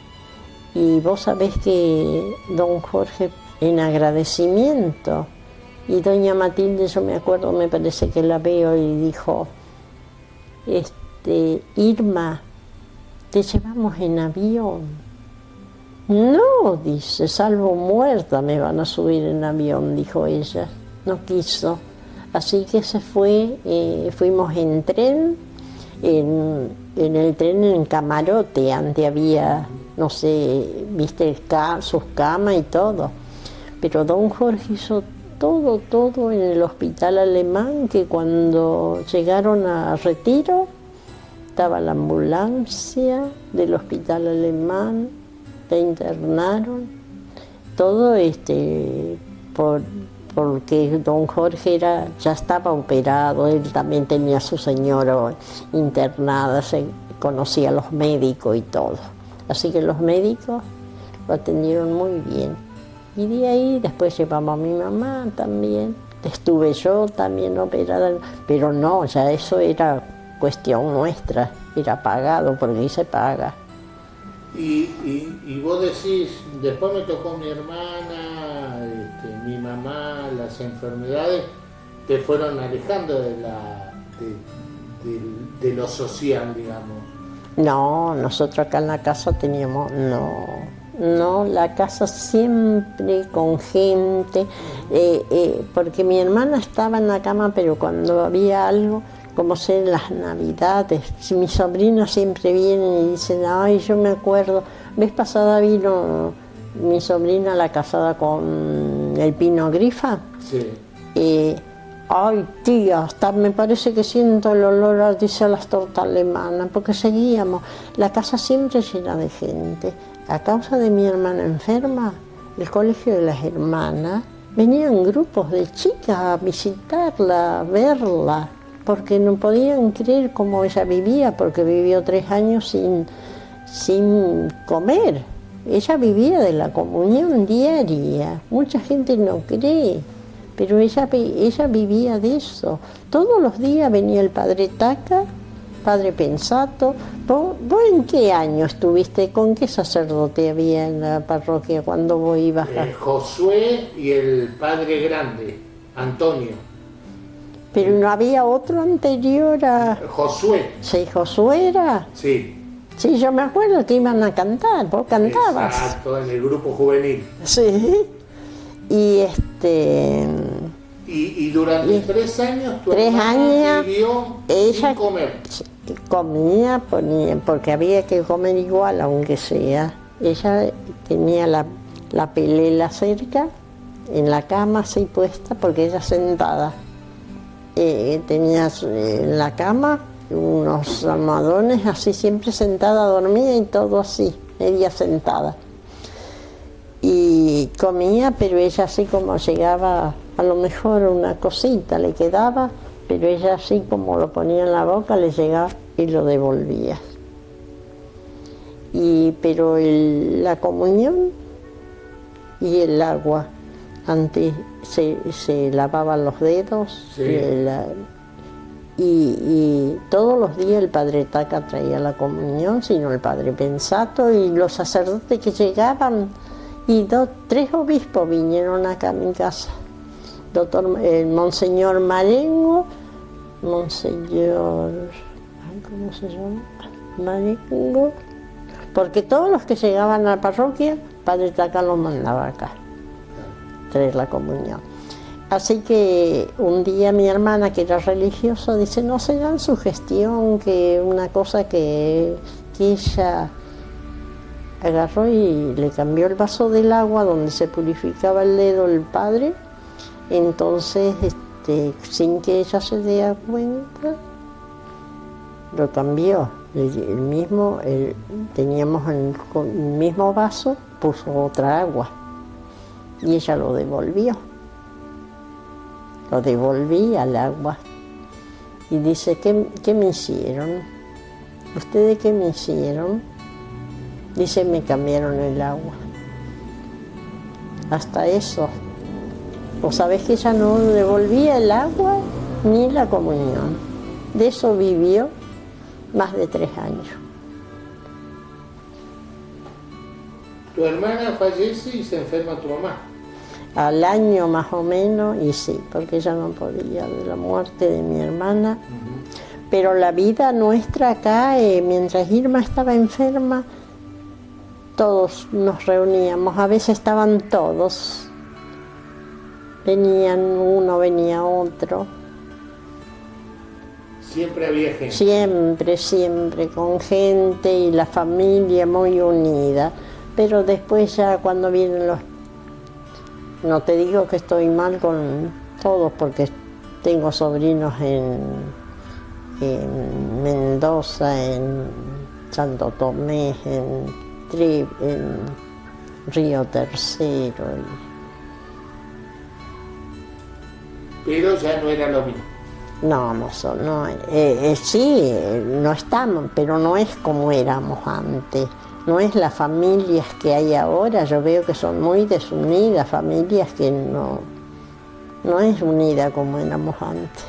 Y vos sabés que don Jorge, en agradecimiento, y doña Matilde, yo me acuerdo, me parece que la veo y dijo, Irma, te llevamos en avión. No, dice, salvo muerta me van a subir en avión, dijo ella. No quiso. Así que se fue, fuimos en tren, en el tren en camarote, antes había, no sé, viste, sus camas y todo. Pero don Jorge hizo todo en el hospital alemán, que cuando llegaron a Retiro, estaba la ambulancia del hospital alemán, la internaron, todo porque don Jorge ya estaba operado, él también tenía a su señora internada, se conocía a los médicos y todo. Así que los médicos lo atendieron muy bien. Y de ahí después llevamos a mi mamá también. Estuve yo también operada, pero no, ya eso era cuestión nuestra, era pagado, porque ahí se paga. Y vos decís, después me tocó mi hermana, mi mamá, las enfermedades te fueron alejando de lo social, digamos. No, nosotros acá en la casa teníamos, no, la casa siempre con gente, porque mi hermana estaba en la cama, pero cuando había algo, como ser las navidades, mis sobrinos siempre vienen y dicen, ay, yo me acuerdo, vez pasada vino mi sobrina, la casada con el Pino Grifa, sí. Ay, tía, hasta me parece que siento el olor, dice, a las tortas alemanas, porque seguíamos, la casa siempre llena de gente. a causa de mi hermana enferma, el colegio de las hermanas, venían grupos de chicas a visitarla, a verla, porque no podían creer cómo ella vivía, porque vivió 3 años sin comer. Ella vivía de la comunión diaria. Mucha gente no cree, pero ella vivía de eso. Todos los días venía el padre Taca, padre Pensato. ¿Vos en qué año estuviste? ¿Con qué sacerdote había en la parroquia cuando vos ibas a...? Josué y el padre grande, Antonio. Pero no había otro anterior a... Josué. Sí, Josué era... Sí. Sí, yo me acuerdo que iban a cantar, vos cantabas. Exacto, en el grupo juvenil. Sí. Y Y durante 3 años tu 3 hermana años vivió ella sin comer. comía, ponía, porque había que comer igual, aunque sea. Ella tenía la pelela cerca, en la cama así puesta, porque ella sentada. Tenía en la cama unos almohadones así, siempre sentada, dormía y todo así, media sentada. Y comía, pero ella así como llegaba, a lo mejor una cosita le quedaba, pero ella así como lo ponía en la boca, le llegaba y lo devolvía. Pero la comunión y el agua, antes se lavaban los dedos, Sí. y todos los días el padre Taca traía la comunión, sino el padre Pensato y los sacerdotes que llegaban, y 3 obispos vinieron acá a mi casa. El monseñor Marengo, monseñor, ¿cómo se llama? Marengo, porque todos los que llegaban a la parroquia, padre Taca los mandaba acá, traer la comunión. Así que un día mi hermana, que era religiosa, dice, no se dan su gestión, que una cosa que ella agarró y le cambió el vaso del agua donde se purificaba el dedo el padre. Entonces, sin que ella se diera cuenta, lo cambió. Teníamos el mismo vaso, puso otra agua y ella lo devolvió. Lo devolví al agua. Y dice, ¿qué me hicieron? ¿Ustedes qué me hicieron? Dice, me cambiaron el agua. Hasta eso. ¿Vos sabés que ella no devolvía el agua ni la comunión? De eso vivió más de 3 años. Tu hermana fallece y se enferma tu mamá. Al año más o menos, y sí, porque ella no podía, de la muerte de mi hermana. Pero la vida nuestra acá, mientras Irma estaba enferma, todos nos reuníamos, a veces estaban todos. Venían uno, venía otro. Siempre había gente. Siempre, con gente y la familia muy unida. Pero después ya cuando vienen los... No te digo que estoy mal con todos, porque tengo sobrinos en Mendoza, en Santo Tomé, en Río Tercero. Pero ya no era lo mismo. No, mozo, no. Sí, no estamos, pero no es como éramos antes. No es las familias que hay ahora, yo veo que son muy desunidas, familias que no es unida como éramos antes.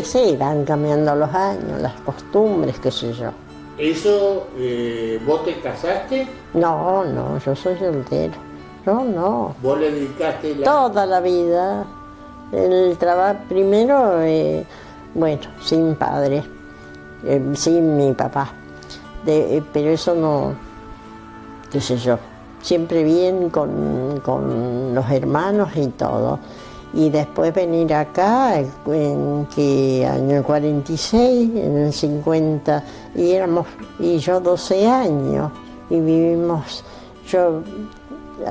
Sí, van cambiando los años, las costumbres, qué sé yo. ¿Eso, vos te casaste? No, yo soy soltero. No. ¿Vos le dedicaste toda la vida? El trabajo, primero, sin padre, sin mi papá. Pero eso no, qué sé yo, siempre bien con los hermanos y todo. Y después venir acá, en el 46, en el 50, y yo 12 años, y vivimos, yo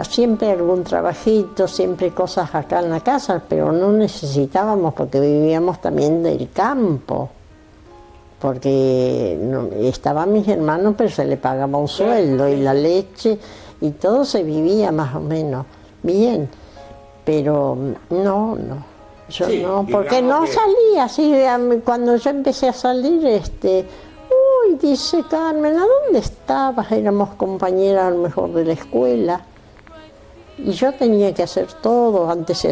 siempre algún trabajito, siempre cosas acá en la casa, pero no necesitábamos porque vivíamos también del campo. porque estaban mis hermanos, pero se le pagaba un sueldo y la leche y todo se vivía más o menos bien, pero no, yo Sí, no, porque digamos no que- salía así, cuando yo empecé a salir, uy, dice Carmen, ¿a dónde estabas? Éramos compañeras a lo mejor de la escuela, y yo tenía que hacer todo, antes se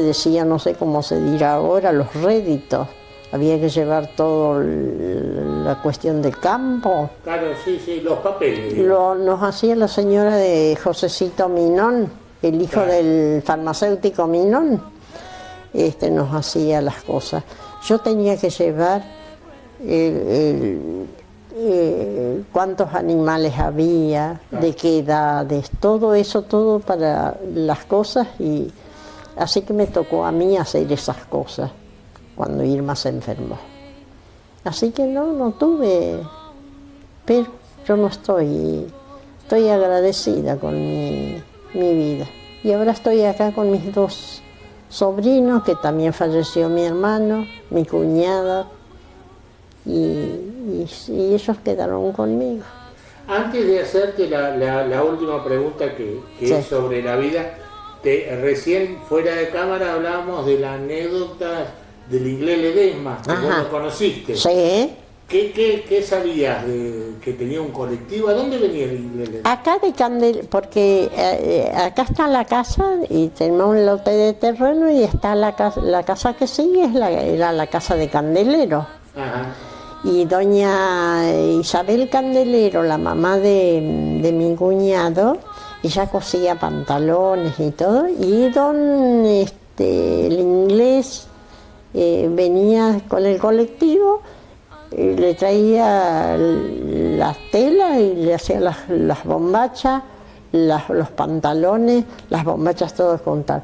decía, no sé cómo se dirá ahora, los réditos. Había que llevar todo la cuestión del campo. Claro, sí, los papeles. Nos hacía la señora de Josecito Minón, el hijo del farmacéutico Minón. Nos hacía las cosas. Yo tenía que llevar cuántos animales había, de qué edades, todo eso, todo para las cosas, y así que me tocó a mí hacer esas cosas cuando Irma se enfermó. Así que no tuve, pero yo no estoy agradecida con mi vida. Y ahora estoy acá con mis dos sobrinos, que también falleció mi hermano, mi cuñada, y ellos quedaron conmigo. Antes de hacerte la última pregunta que Sí. es sobre la vida, recién fuera de cámara hablábamos de la anécdota del inglés Ledesma, que vos Ajá. lo conociste. Sí. ¿Qué sabías de que tenía un colectivo? ¿A dónde venía el inglés Ledesma? Acá de Candel, porque acá está la casa y tenemos un lote de terreno, y está la casa que sigue, era la casa de Candelero. Ajá. Y doña Isabel Candelero, la mamá de mi cuñado, ella cosía pantalones y todo, y el inglés venía con el colectivo, le traía las telas y le hacía las bombachas, los pantalones, las bombachas todas juntas.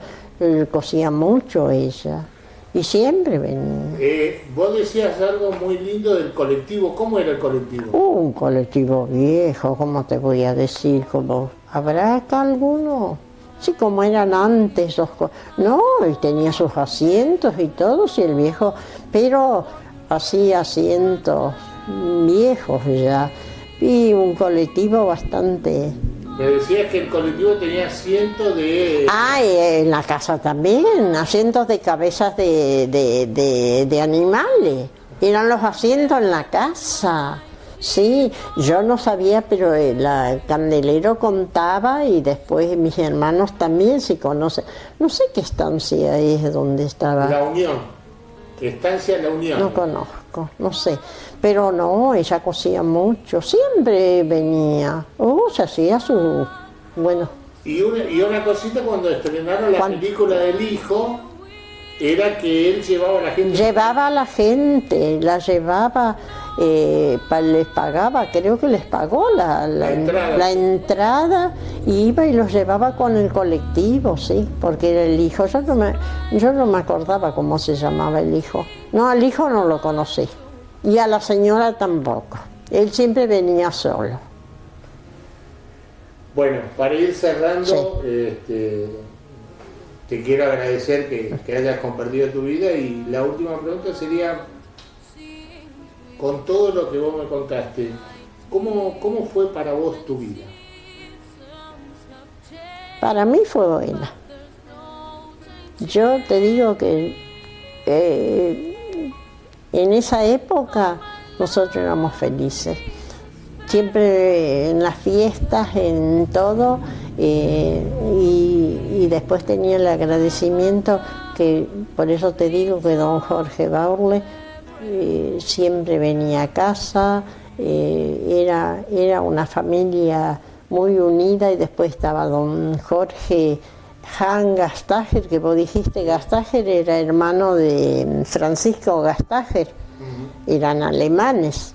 Cosía mucho ella, y siempre venía. Vos decías algo muy lindo del colectivo. ¿Cómo era el colectivo? Un colectivo viejo, ¿cómo te voy a decir? ¿Habrá acá alguno? Sí, como eran antes. No, y tenía sus asientos y todo, sí, el viejo, pero así asientos viejos ya. Y un colectivo bastante... Me decías que el colectivo tenía cientos de... Ah, y en la casa también, asientos de cabezas de animales. Eran los asientos en la casa. Sí, yo no sabía, pero la Candelero contaba, y después mis hermanos también se conocen. No sé qué estancia es donde estaba. La Unión. Estancia La Unión. No conozco, no sé. Pero no, ella cosía mucho, siempre venía. Se hacía su... Bueno, Y una cosita, cuando estrenaron la película del hijo, era que él llevaba a la gente... llevaba a la gente, la llevaba, les pagaba, creo que les pagó la entrada, y iba y los llevaba con el colectivo, sí, porque era el hijo. Yo no me acordaba cómo se llamaba el hijo. No, al hijo no lo conocí, y a la señora tampoco. Él siempre venía solo. Bueno, para ir cerrando, te quiero agradecer que hayas compartido tu vida, y la última pregunta sería, con todo lo que vos me contaste, ¿cómo fue para vos tu vida? Para mí fue buena. Yo te digo que en esa época nosotros éramos felices. Siempre en las fiestas, en todo, y después tenía el agradecimiento, que por eso te digo que don Jorge Baurle siempre venía a casa, era una familia muy unida. Y después estaba don Jorge Han Gastager, que vos dijiste, Gastager era hermano de Francisco Gastager, eran alemanes.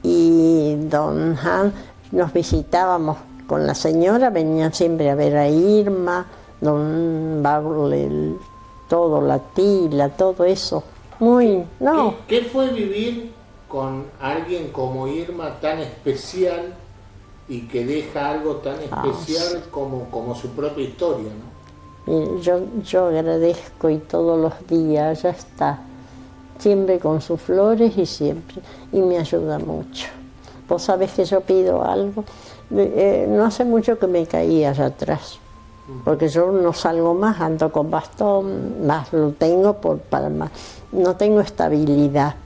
Y don Han, nos visitábamos con la señora, venían siempre a ver a Irma, don Baurle, todo, la tila, todo eso. Muy, no. ¿Qué fue vivir con alguien como Irma, tan especial, y que deja algo tan especial como su propia historia, ¿no? Yo agradezco, y todos los días, ya está. siempre con sus flores y siempre, y me ayuda mucho. Vos sabés que yo pido algo, no hace mucho que me caí allá atrás, porque yo no salgo más, ando con bastón, más lo tengo para más, no tengo estabilidad.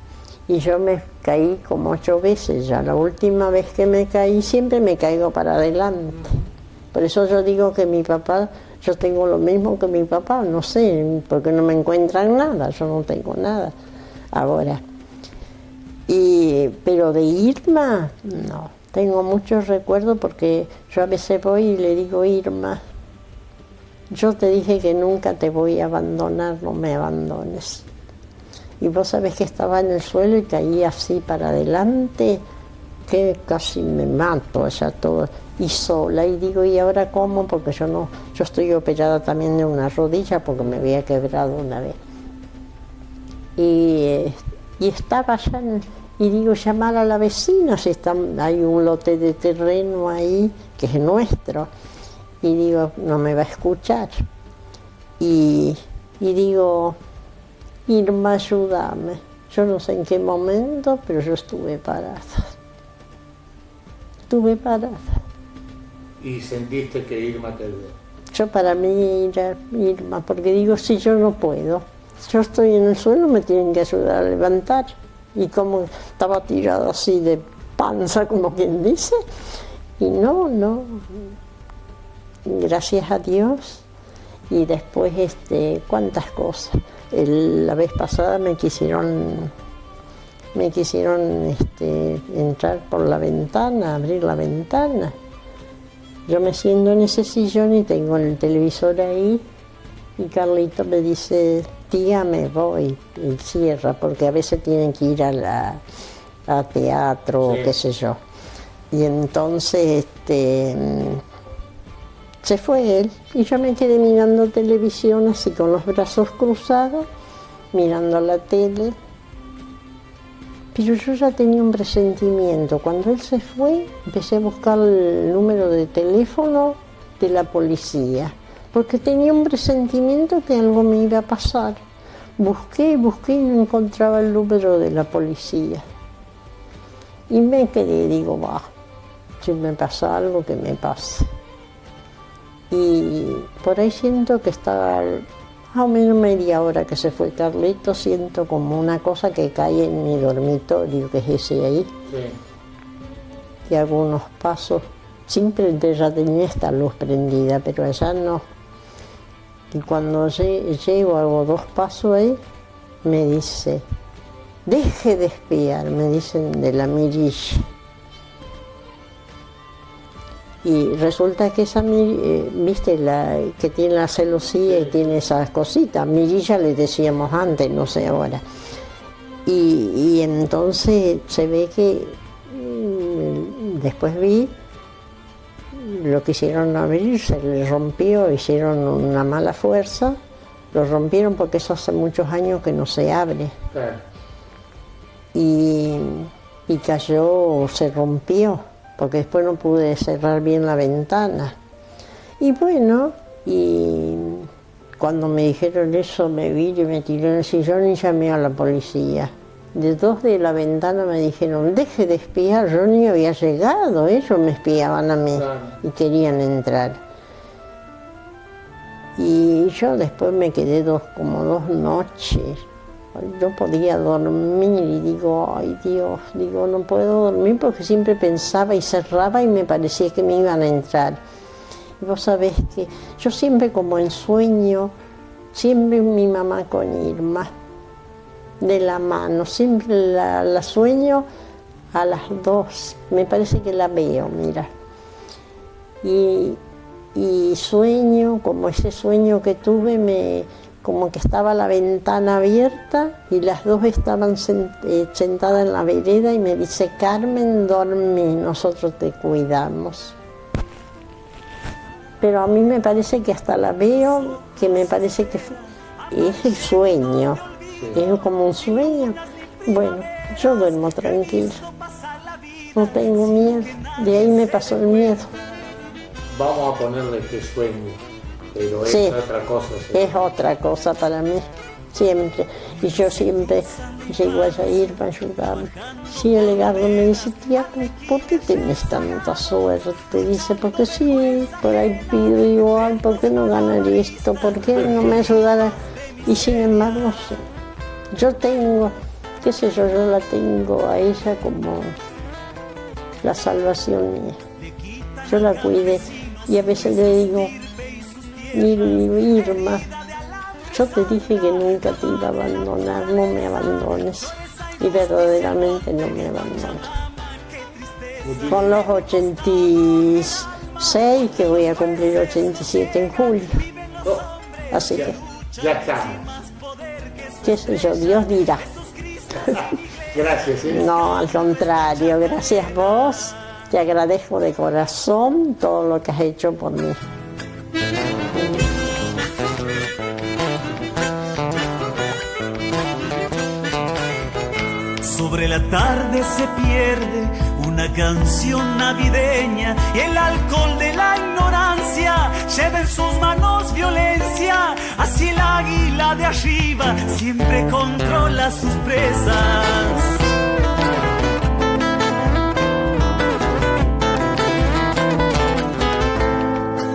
Y yo me caí como 8 veces ya. La última vez que me caí, siempre me caigo para adelante. Por eso yo digo que mi papá, yo tengo lo mismo que mi papá, no sé, porque no me encuentran nada, yo no tengo nada ahora. Pero de Irma, no. Tengo muchos recuerdos porque yo a veces voy y le digo, Irma, yo te dije que nunca te voy a abandonar, no me abandones. Y vos sabés que estaba en el suelo y caí así para adelante, que casi me mato allá todo, y sola, y digo, ¿y ahora cómo? Porque yo estoy operada también de una rodilla porque me había quebrado una vez. Y estaba allá, y digo, llamar a la vecina, si hay un lote de terreno ahí, que es nuestro, y digo, no me va a escuchar. Y digo, Irma, ayúdame. Yo no sé en qué momento, pero yo estuve parada. Estuve parada. Y sentiste que Irma te vio. Yo para mí era Irma, porque digo, si yo no puedo, yo estoy en el suelo, me tienen que ayudar a levantar. Y como estaba tirada así de panza, como quien dice, y no, gracias a Dios. Y después, cuántas cosas. La vez pasada me quisieron entrar por la ventana, abrir la ventana. Yo me siento en ese sillón y tengo el televisor ahí y Carlito me dice, tía, me voy, y cierra, porque a veces tienen que ir a teatro, sí, o qué sé yo. Y entonces se fue él y yo me quedé mirando televisión así con los brazos cruzados, mirando la tele. Pero yo ya tenía un presentimiento. Cuando él se fue, empecé a buscar el número de teléfono de la policía, porque tenía un presentimiento que algo me iba a pasar. Busqué y no encontraba el número de la policía. Y me quedé, digo, va, si me pasa algo, que me pase. Y por ahí siento que estaba más o menos media hora que se fue Carlito, siento como una cosa que cae en mi dormitorio, que es ese ahí. Sí. Y hago unos pasos, siempre ya tenía esta luz prendida, pero allá no. Y cuando llego, hago 2 pasos ahí, me dice, deje de espiar, me dicen de la mirilla. Y resulta que esa, viste, la que tiene la celosía y tiene esas cositas, mirilla le decíamos antes, no sé ahora. Y entonces se ve que, después vi, lo quisieron abrir, se le rompió, hicieron una mala fuerza, lo rompieron porque eso hace muchos años que no se abre. Claro. Y cayó, se rompió, porque después no pude cerrar bien la ventana. Y bueno, y cuando me dijeron eso, me vi y me tiré en el sillón y llamé a la policía. De 2 de la ventana me dijeron, deje de espiar, yo ni había llegado, ellos me espiaban a mí, claro, y querían entrar. Y yo después me quedé como 2 noches. Yo podía dormir y digo, ay Dios, digo, no puedo dormir porque siempre pensaba y cerraba y me parecía que me iban a entrar. Y vos sabés que yo siempre como en sueño, siempre mi mamá con Irma, de la mano, siempre la sueño a las 2, me parece que la veo, mira. Y sueño, como ese sueño que tuve, como que estaba la ventana abierta y las 2 estaban sentadas en la vereda y me dice, Carmen, dormí, nosotros te cuidamos. Pero a mí me parece que hasta la veo, que me parece que es el sueño, sí, es como un sueño. Bueno, yo duermo tranquila, no tengo miedo, de ahí me pasó el miedo. Vamos a ponerle este sueño. pero Sí, es otra cosa. Sí. es otra cosa para mí, siempre. Y yo siempre llego a ir para ayudarme. Sí, el Edgardo me dice, tía, ¿por qué tenés tanta suerte? Dice, porque sí, por ahí pido igual, ¿por qué no ganar esto? ¿Por qué no me ayudará? Y sin embargo, sí. Yo tengo, qué sé yo la tengo a ella como la salvación mía. Yo la cuidé y a veces le digo, Irma, yo te dije que nunca te iba a abandonar, no me abandones. Y verdaderamente no me abandones. Con los 86, que voy a cumplir 87 en julio. Así que, Ya estamos. qué sé yo, Dios dirá. Gracias. No, al contrario, gracias vos. Te agradezco de corazón todo lo que has hecho por mí. Sobre la tarde se pierde una canción navideña y el alcohol de la ignorancia lleva en sus manos violencia. Así el águila de arriba siempre controla sus presas.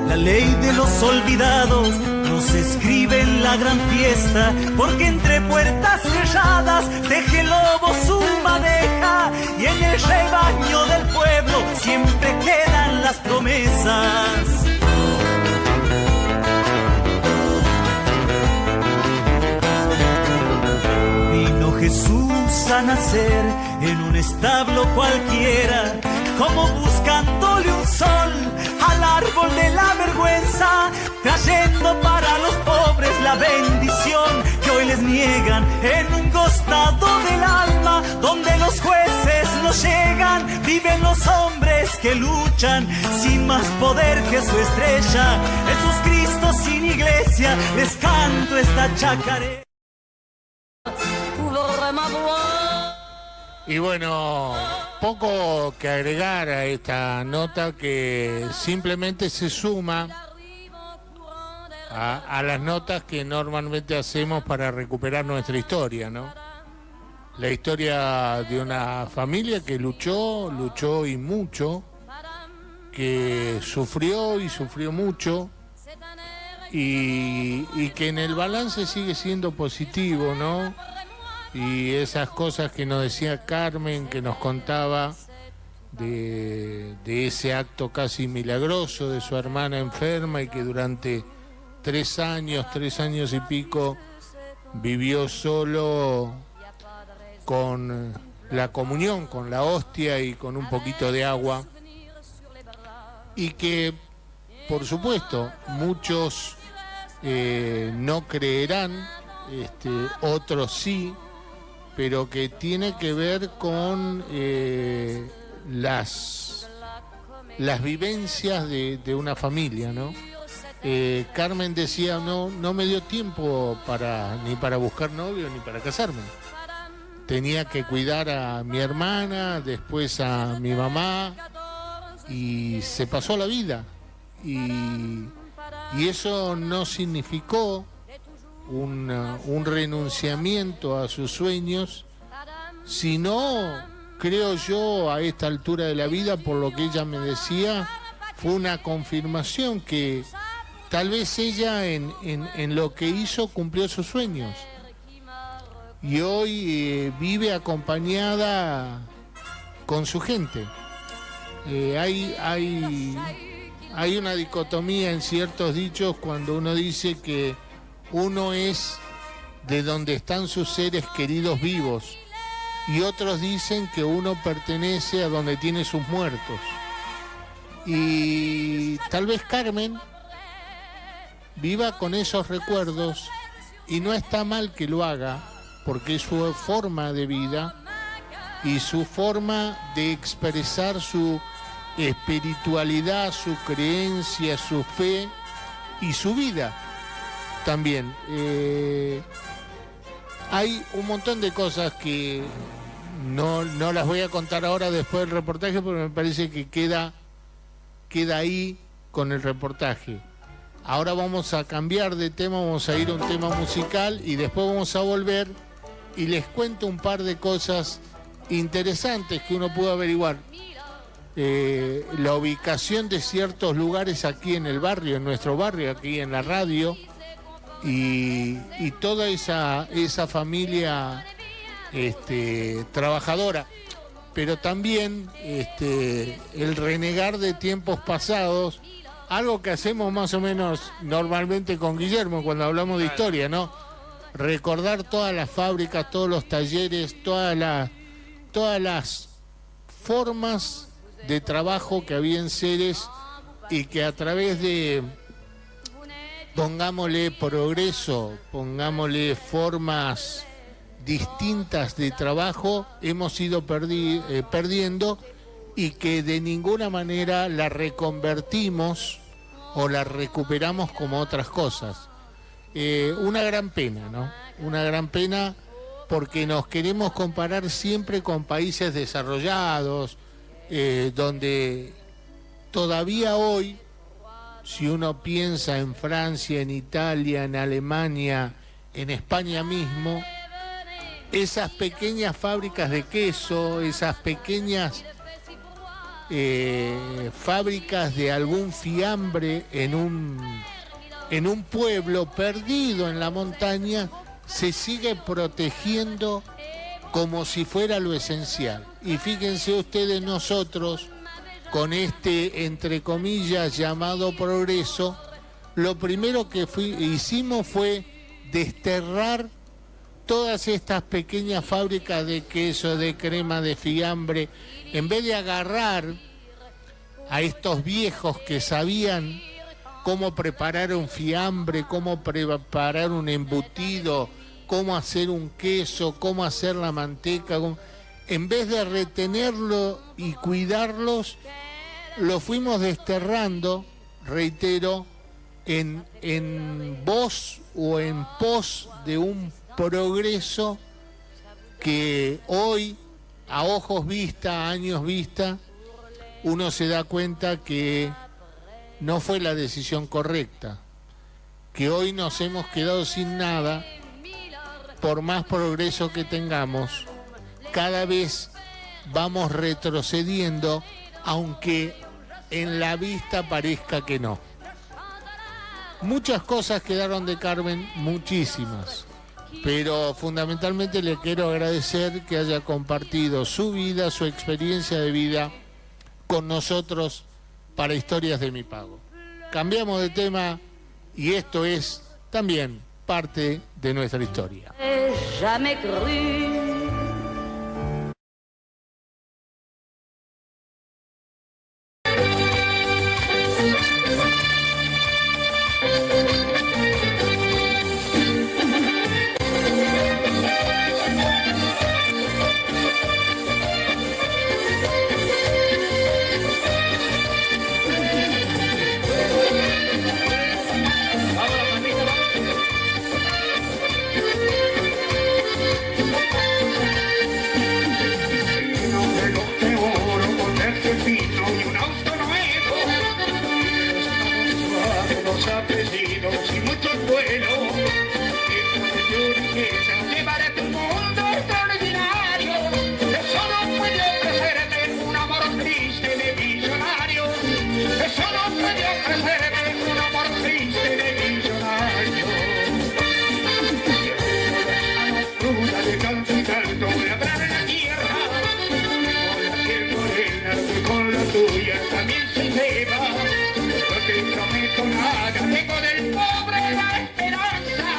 La ley de los olvidados no se escribe en la gran fiesta, porque entre puertas cerradas teje el lobo su madeja y en el rebaño del pueblo siempre quedan las promesas. Vino Jesús a nacer en un establo cualquiera, como buscándole un sol al árbol de la vergüenza, trayendo para los pobres la bendición que hoy les niegan en un costado del alma, donde los jueces no llegan, viven los hombres que luchan sin más poder que su estrella. Jesús Cristo sin iglesia, les canto esta chacarera. Y bueno, poco que agregar a esta nota, que simplemente se suma a las notas que normalmente hacemos para recuperar nuestra historia, ¿no? La historia de una familia que luchó y mucho, que sufrió y sufrió mucho, y que en el balance sigue siendo positivo, ¿no? Y esas cosas que nos decía Carmen, que nos contaba de ese acto casi milagroso de su hermana enferma y que durante 3 años y pico vivió solo con la comunión, con la hostia y con un poquito de agua, y que por supuesto muchos no creerán, otros sí, pero que tiene que ver con las vivencias de una familia, ¿no? Carmen decía, no me dio tiempo ni para buscar novio ni para casarme. Tenía que cuidar a mi hermana, después a mi mamá, y se pasó la vida. Y eso no significó un renunciamiento a sus sueños, sino, creo yo, a esta altura de la vida, por lo que ella me decía, fue una confirmación que tal vez ella en lo que hizo cumplió sus sueños, y hoy vive acompañada con su gente. Hay una dicotomía en ciertos dichos cuando uno dice que uno es de donde están sus seres queridos vivos, y otros dicen que uno pertenece a donde tiene sus muertos. Y tal vez Carmen viva con esos recuerdos, y no está mal que lo haga, porque es su forma de vida y su forma de expresar su espiritualidad, su creencia, su fe y su vida. También hay un montón de cosas que no las voy a contar ahora después del reportaje, porque me parece que queda ahí con el reportaje. Ahora vamos a cambiar de tema, vamos a ir a un tema musical y después vamos a volver y les cuento un par de cosas interesantes que uno pudo averiguar. La ubicación de ciertos lugares aquí en el barrio, en nuestro barrio, aquí en la radio, y toda esa familia trabajadora, pero también el renegar de tiempos pasados, algo que hacemos más o menos normalmente con Guillermo cuando hablamos de historia, ¿no? Recordar todas las fábricas, todos los talleres, todas las formas de trabajo que había en Ceres y que a través de, pongámosle progreso, pongámosle formas distintas de trabajo, hemos ido perdiendo y que de ninguna manera la reconvertimos o la recuperamos como otras cosas. Una gran pena, ¿no? Una gran pena porque nos queremos comparar siempre con países desarrollados, donde todavía hoy, si uno piensa en Francia, en Italia, en Alemania, en España mismo, esas pequeñas fábricas de queso, esas pequeñas fábricas de algún fiambre en un pueblo perdido en la montaña, se sigue protegiendo como si fuera lo esencial. Y fíjense ustedes, nosotros, con entre comillas, llamado progreso, lo primero que hicimos fue desterrar todas estas pequeñas fábricas de queso, de crema, de fiambre, en vez de agarrar a estos viejos que sabían cómo preparar un fiambre, cómo preparar un embutido, cómo hacer un queso, cómo hacer la manteca, en vez de retenerlo y cuidarlos, lo fuimos desterrando, reitero, en voz o en pos de un progreso que hoy, a ojos vista, a años vista, uno se da cuenta que no fue la decisión correcta, que hoy nos hemos quedado sin nada. Por más progreso que tengamos, cada vez vamos retrocediendo, aunque en la vista parezca que no. Muchas cosas quedaron de Carmen, muchísimas, pero fundamentalmente le quiero agradecer que haya compartido su vida, su experiencia de vida con nosotros para Historias de mi Pago. Cambiamos de tema y esto es también parte de nuestra historia. Jamais cru. Tengo del pobre la esperanza.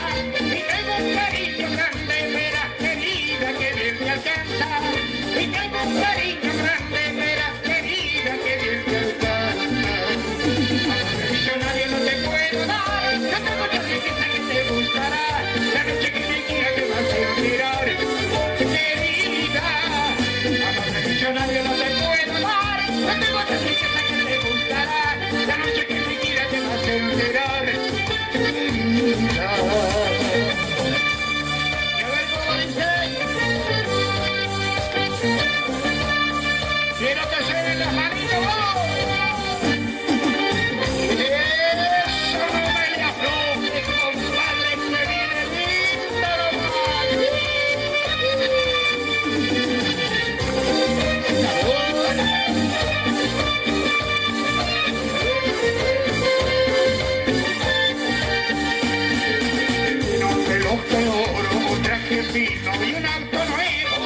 buen vino y un auto nuevo.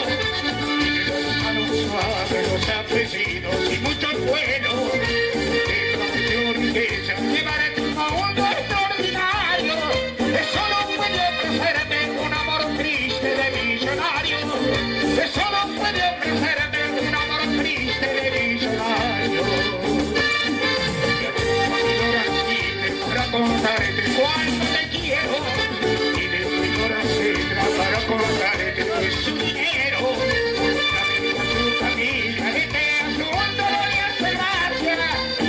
A los suaves, los apellidos y muchos vuelos. De riqueza, llevar a tu mundo extraordinario. Eso no puede ofrecerte un amor triste de millonario. Eso no puede ofrecerte un amor triste de millonario. Para contarte cuánto te quiero y de mi corazón para contarte que es su dinero. La vida su familia de te asunto y hace gracia.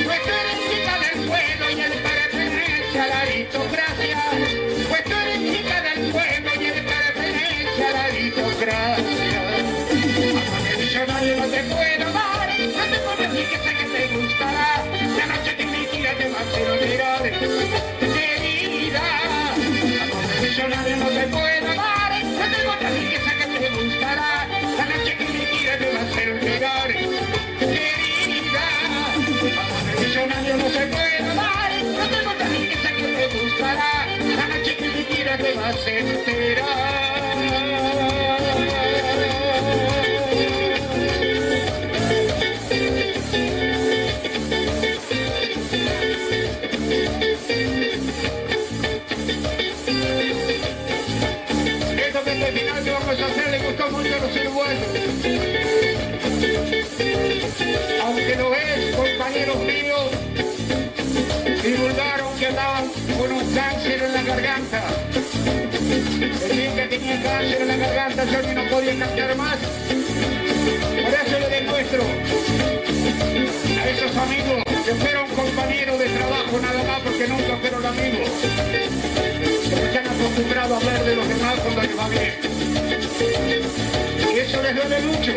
Pues tú eres chica del pueblo y él pertenece a la aristocracia. Pues tú eres chica del pueblo y él pertenece a la aristocracia. A millonario no te puedo dar, no te puedo decir que sé que te gustará. La noche que me quieras te va a hacer olvidar. Querida, a millonario no te puedo dar, no te puedo decir que sé que te gustará. La noche que me quieras te va a hacer olvidar. Querida, a millonario no te puedo dar, no te puedo decir que sé que te gustará. La noche que me quieras te va a hacer enterar. Aunque lo es, compañeros míos, divulgaron que andaban con un cáncer en la garganta. Decían que tenía cáncer en la garganta, yo no podía cantar más. Por eso le demuestro a esos amigos que fueron compañeros de trabajo nada más, porque nunca fueron amigos. Porque están acostumbrados a hablar de los demás cuando les va bien. Y eso les duele mucho.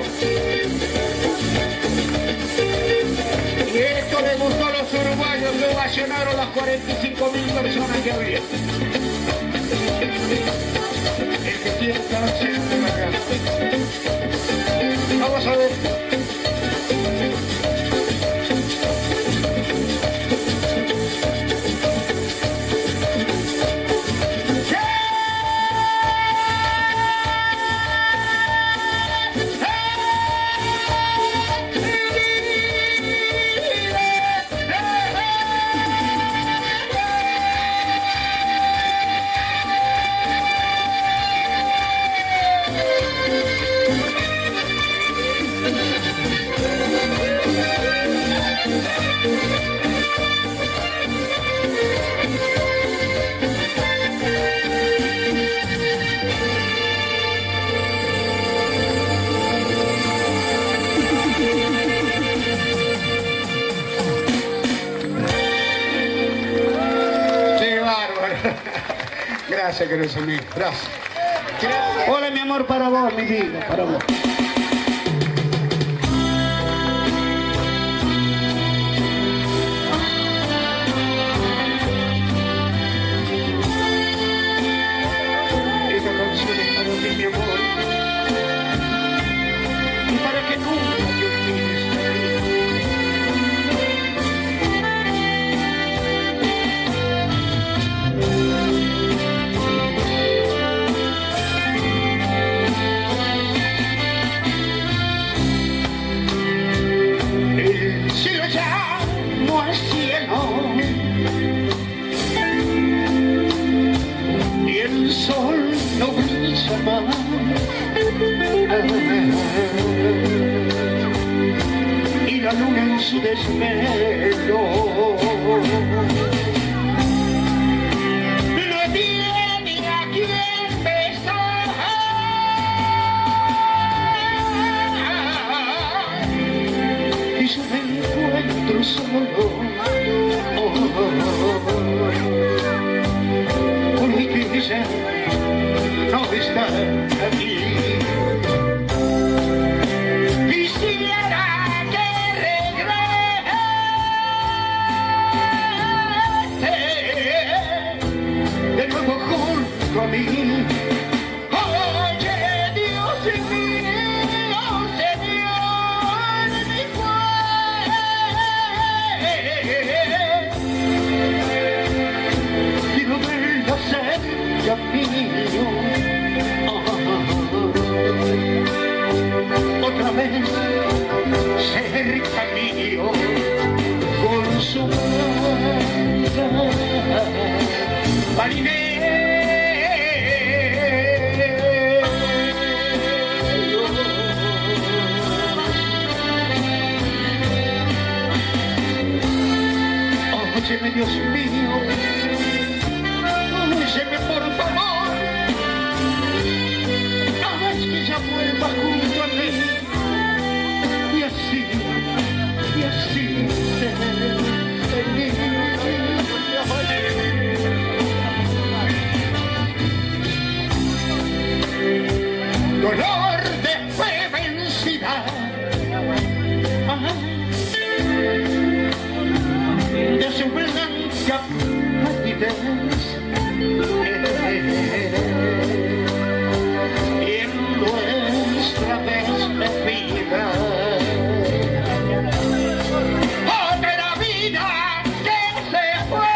Y esto les gustó a los uruguayos, lo ovacionaron las 45.000 personas que había. El que tiene cáncer de la garganta. Vamos a ver. Gracias, queridos amigos. Gracias. Hola, mi amor, para vos, mi vida, para vos. Esta canción es para ti, mi amor. Y para que nunca te olvides de mí. El sol no brilla más y la luna en su desvelo no tiene a quien besar y yo me encuentro solo. Porque ella no está aquí. Quisiera que regrese dolor después vencida. De su blanca palidez y en nuestra despedida otra vida que se fue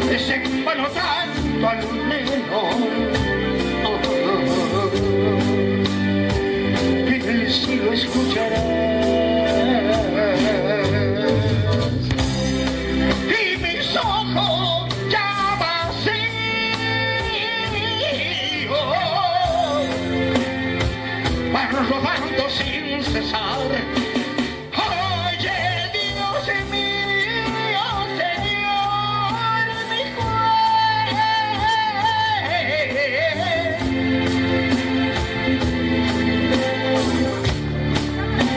desenvano tanto al menos que el cielo escuchará. Y mis ojos ya vacíos van rodando sin cesar. Oye, Dios mío, Señor, mi juez.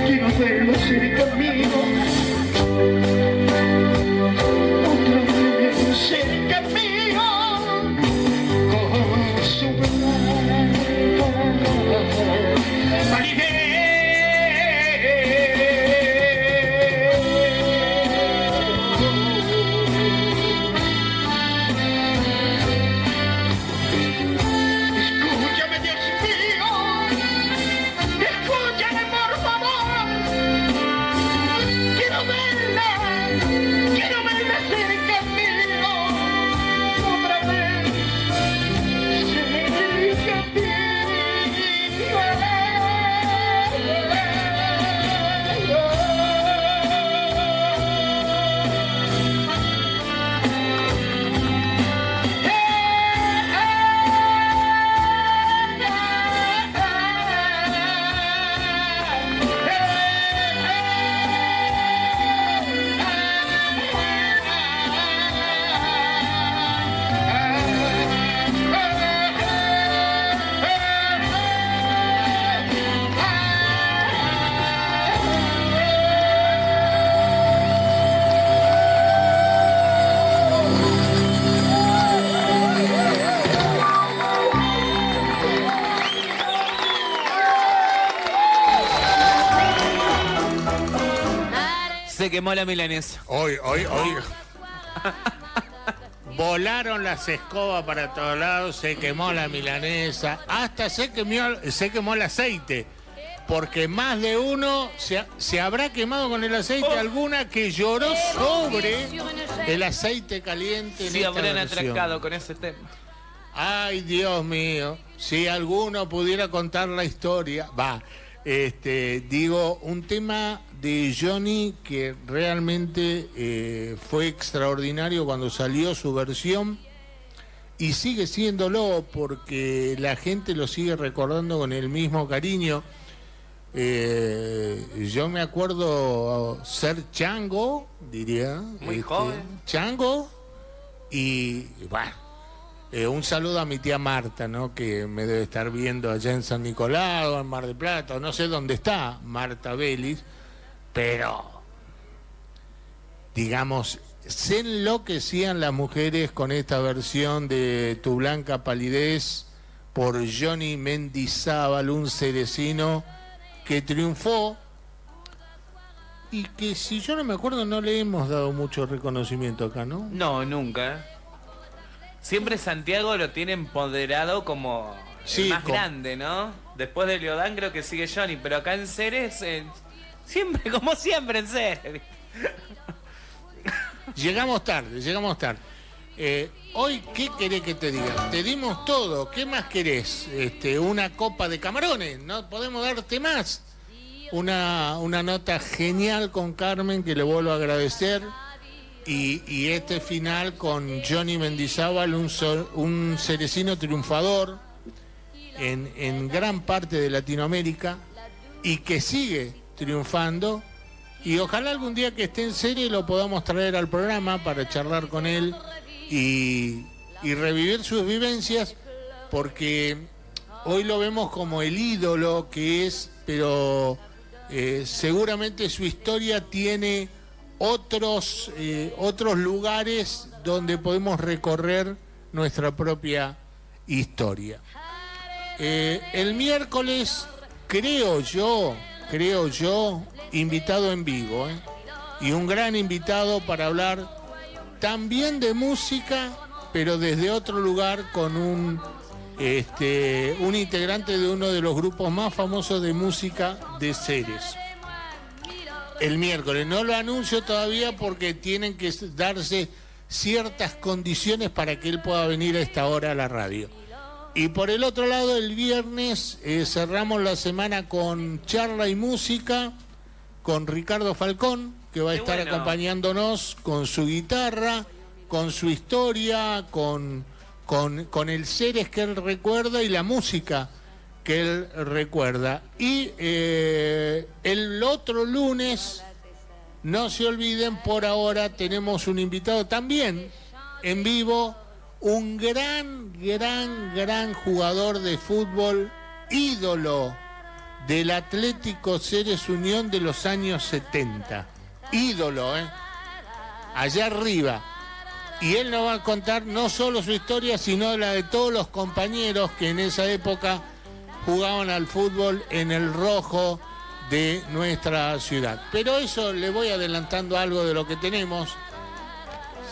Quiero verlo cerca mío, otra vez cerca mío, con su blanca palidez. Escúchame, Dios mío, escúchame por favor. Quiero verla cerca mío, otra vez cerca mío. Se quemó la milanesa. Hoy. Volaron las escobas para todos lados, se quemó la milanesa, hasta se quemó el aceite, porque más de uno se habrá quemado con el aceite, alguna que lloró sobre el aceite caliente. En Sí, esta habrán versión. atracado con ese tema. Ay, Dios mío, si alguno pudiera contar la historia, digo, un tema de Johnny que realmente fue extraordinario cuando salió su versión y sigue siéndolo porque la gente lo sigue recordando con el mismo cariño. Yo me acuerdo ser chango, diría. Muy joven. Chango y bueno. Un saludo a mi tía Marta, ¿no? Que me debe estar viendo allá en San Nicolás, en Mar del Plata, no sé dónde está Marta Vélez, pero, digamos, se enloquecían las mujeres con esta versión de Tu Blanca Palidez por Johnny Mendizábal, un cerecino que triunfó y que, si yo no me acuerdo, no le hemos dado mucho reconocimiento acá, ¿no? No, nunca. Siempre Santiago lo tiene empoderado como Sí, el más con- grande, ¿no? Después de Leodán creo que sigue Johnny, pero acá en Ceres, siempre, como siempre en Ceres. Llegamos tarde. Hoy, ¿qué querés que te diga? Te dimos todo, ¿qué más querés? Una copa de camarones, ¿no podemos darte más? Una nota genial con Carmen, que le vuelvo a agradecer. Y este final con Johnny Mendizábal, un cerecino triunfador en gran parte de Latinoamérica y que sigue triunfando. Y ojalá algún día que esté en serie lo podamos traer al programa para charlar con él y revivir sus vivencias, porque hoy lo vemos como el ídolo que es, pero seguramente su historia tiene otros lugares donde podemos recorrer nuestra propia historia. El miércoles, creo yo, invitado en vivo, y un gran invitado para hablar también de música, pero desde otro lugar, con un integrante de uno de los grupos más famosos de música de Ceres. El miércoles, no lo anuncio todavía porque tienen que darse ciertas condiciones para que él pueda venir a esta hora a la radio. Y por el otro lado, el viernes cerramos la semana con charla y música con Ricardo Falcón, que va a estar acompañándonos con su guitarra, con su historia, con el Ceres que él recuerda y la música que él recuerda. Y el otro lunes, no se olviden, por ahora tenemos un invitado también en vivo, un gran jugador de fútbol, ídolo del Atlético Ceres Unión de los años 70. Ídolo, allá arriba. Y él nos va a contar no solo su historia, sino la de todos los compañeros que en esa época jugaban al fútbol en el rojo de nuestra ciudad. Pero eso, le voy adelantando algo de lo que tenemos.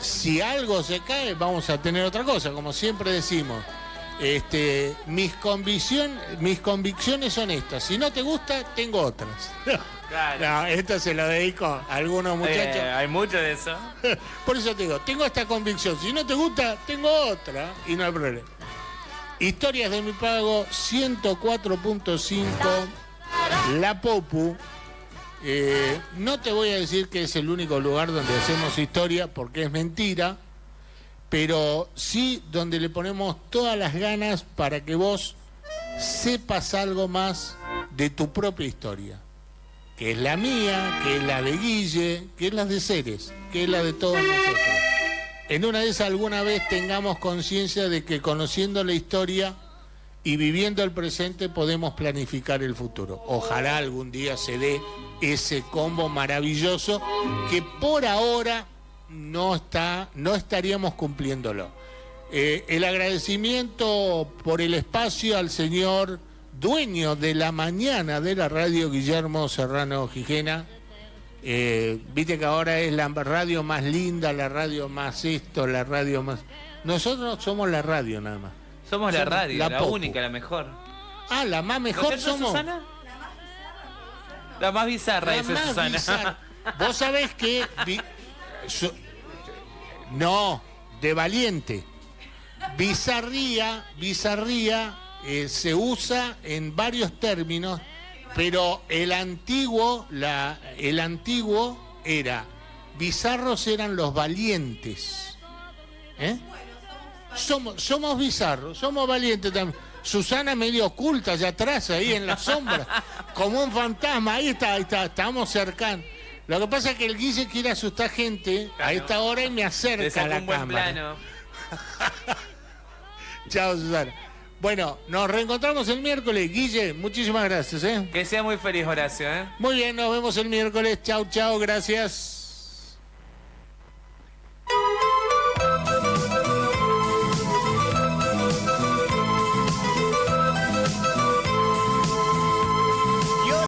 Si algo se cae, vamos a tener otra cosa, como siempre decimos. Mis convicciones son estas. Si no te gusta, tengo otras. Claro. No, esto se lo dedico a algunos muchachos. Hay mucho de eso. Por eso te digo, tengo esta convicción. Si no te gusta, tengo otra. Y no hay problema. Historias de mi pago, 104.5, La Popu. No te voy a decir que es el único lugar donde hacemos historia, porque es mentira, pero sí donde le ponemos todas las ganas para que vos sepas algo más de tu propia historia, que es la mía, que es la de Guille, que es la de Ceres, que es la de todos nosotros. En una de esas alguna vez tengamos conciencia de que conociendo la historia y viviendo el presente podemos planificar el futuro. Ojalá algún día se dé ese combo maravilloso que por ahora no estaríamos cumpliéndolo. El agradecimiento por el espacio al señor dueño de la mañana de la radio, Guillermo Serrano Gijena. Viste que ahora es la radio más linda, la radio más la radio más... Nosotros somos la radio nada más. Somos la radio, la Popu. única, la mejor. Ah, la más mejor ¿No somos. Susana? La más bizarra, La dice más Susana. bizarra. Vos sabés que... No, de valiente. Bizarría se usa en varios términos, pero el antiguo era... Bizarros eran los valientes. Somos bizarros, somos valientes también. Susana medio oculta allá atrás, ahí en la sombra, como un fantasma. Ahí está, estamos cercanos. Lo que pasa es que el Guille quiere asustar gente a esta hora y me acerca a la un buen cámara. plano. Chao, Susana. Bueno, nos reencontramos el miércoles. Guille, muchísimas gracias. Que sea muy feliz, Horacio. Muy bien, nos vemos el miércoles. Chao, gracias.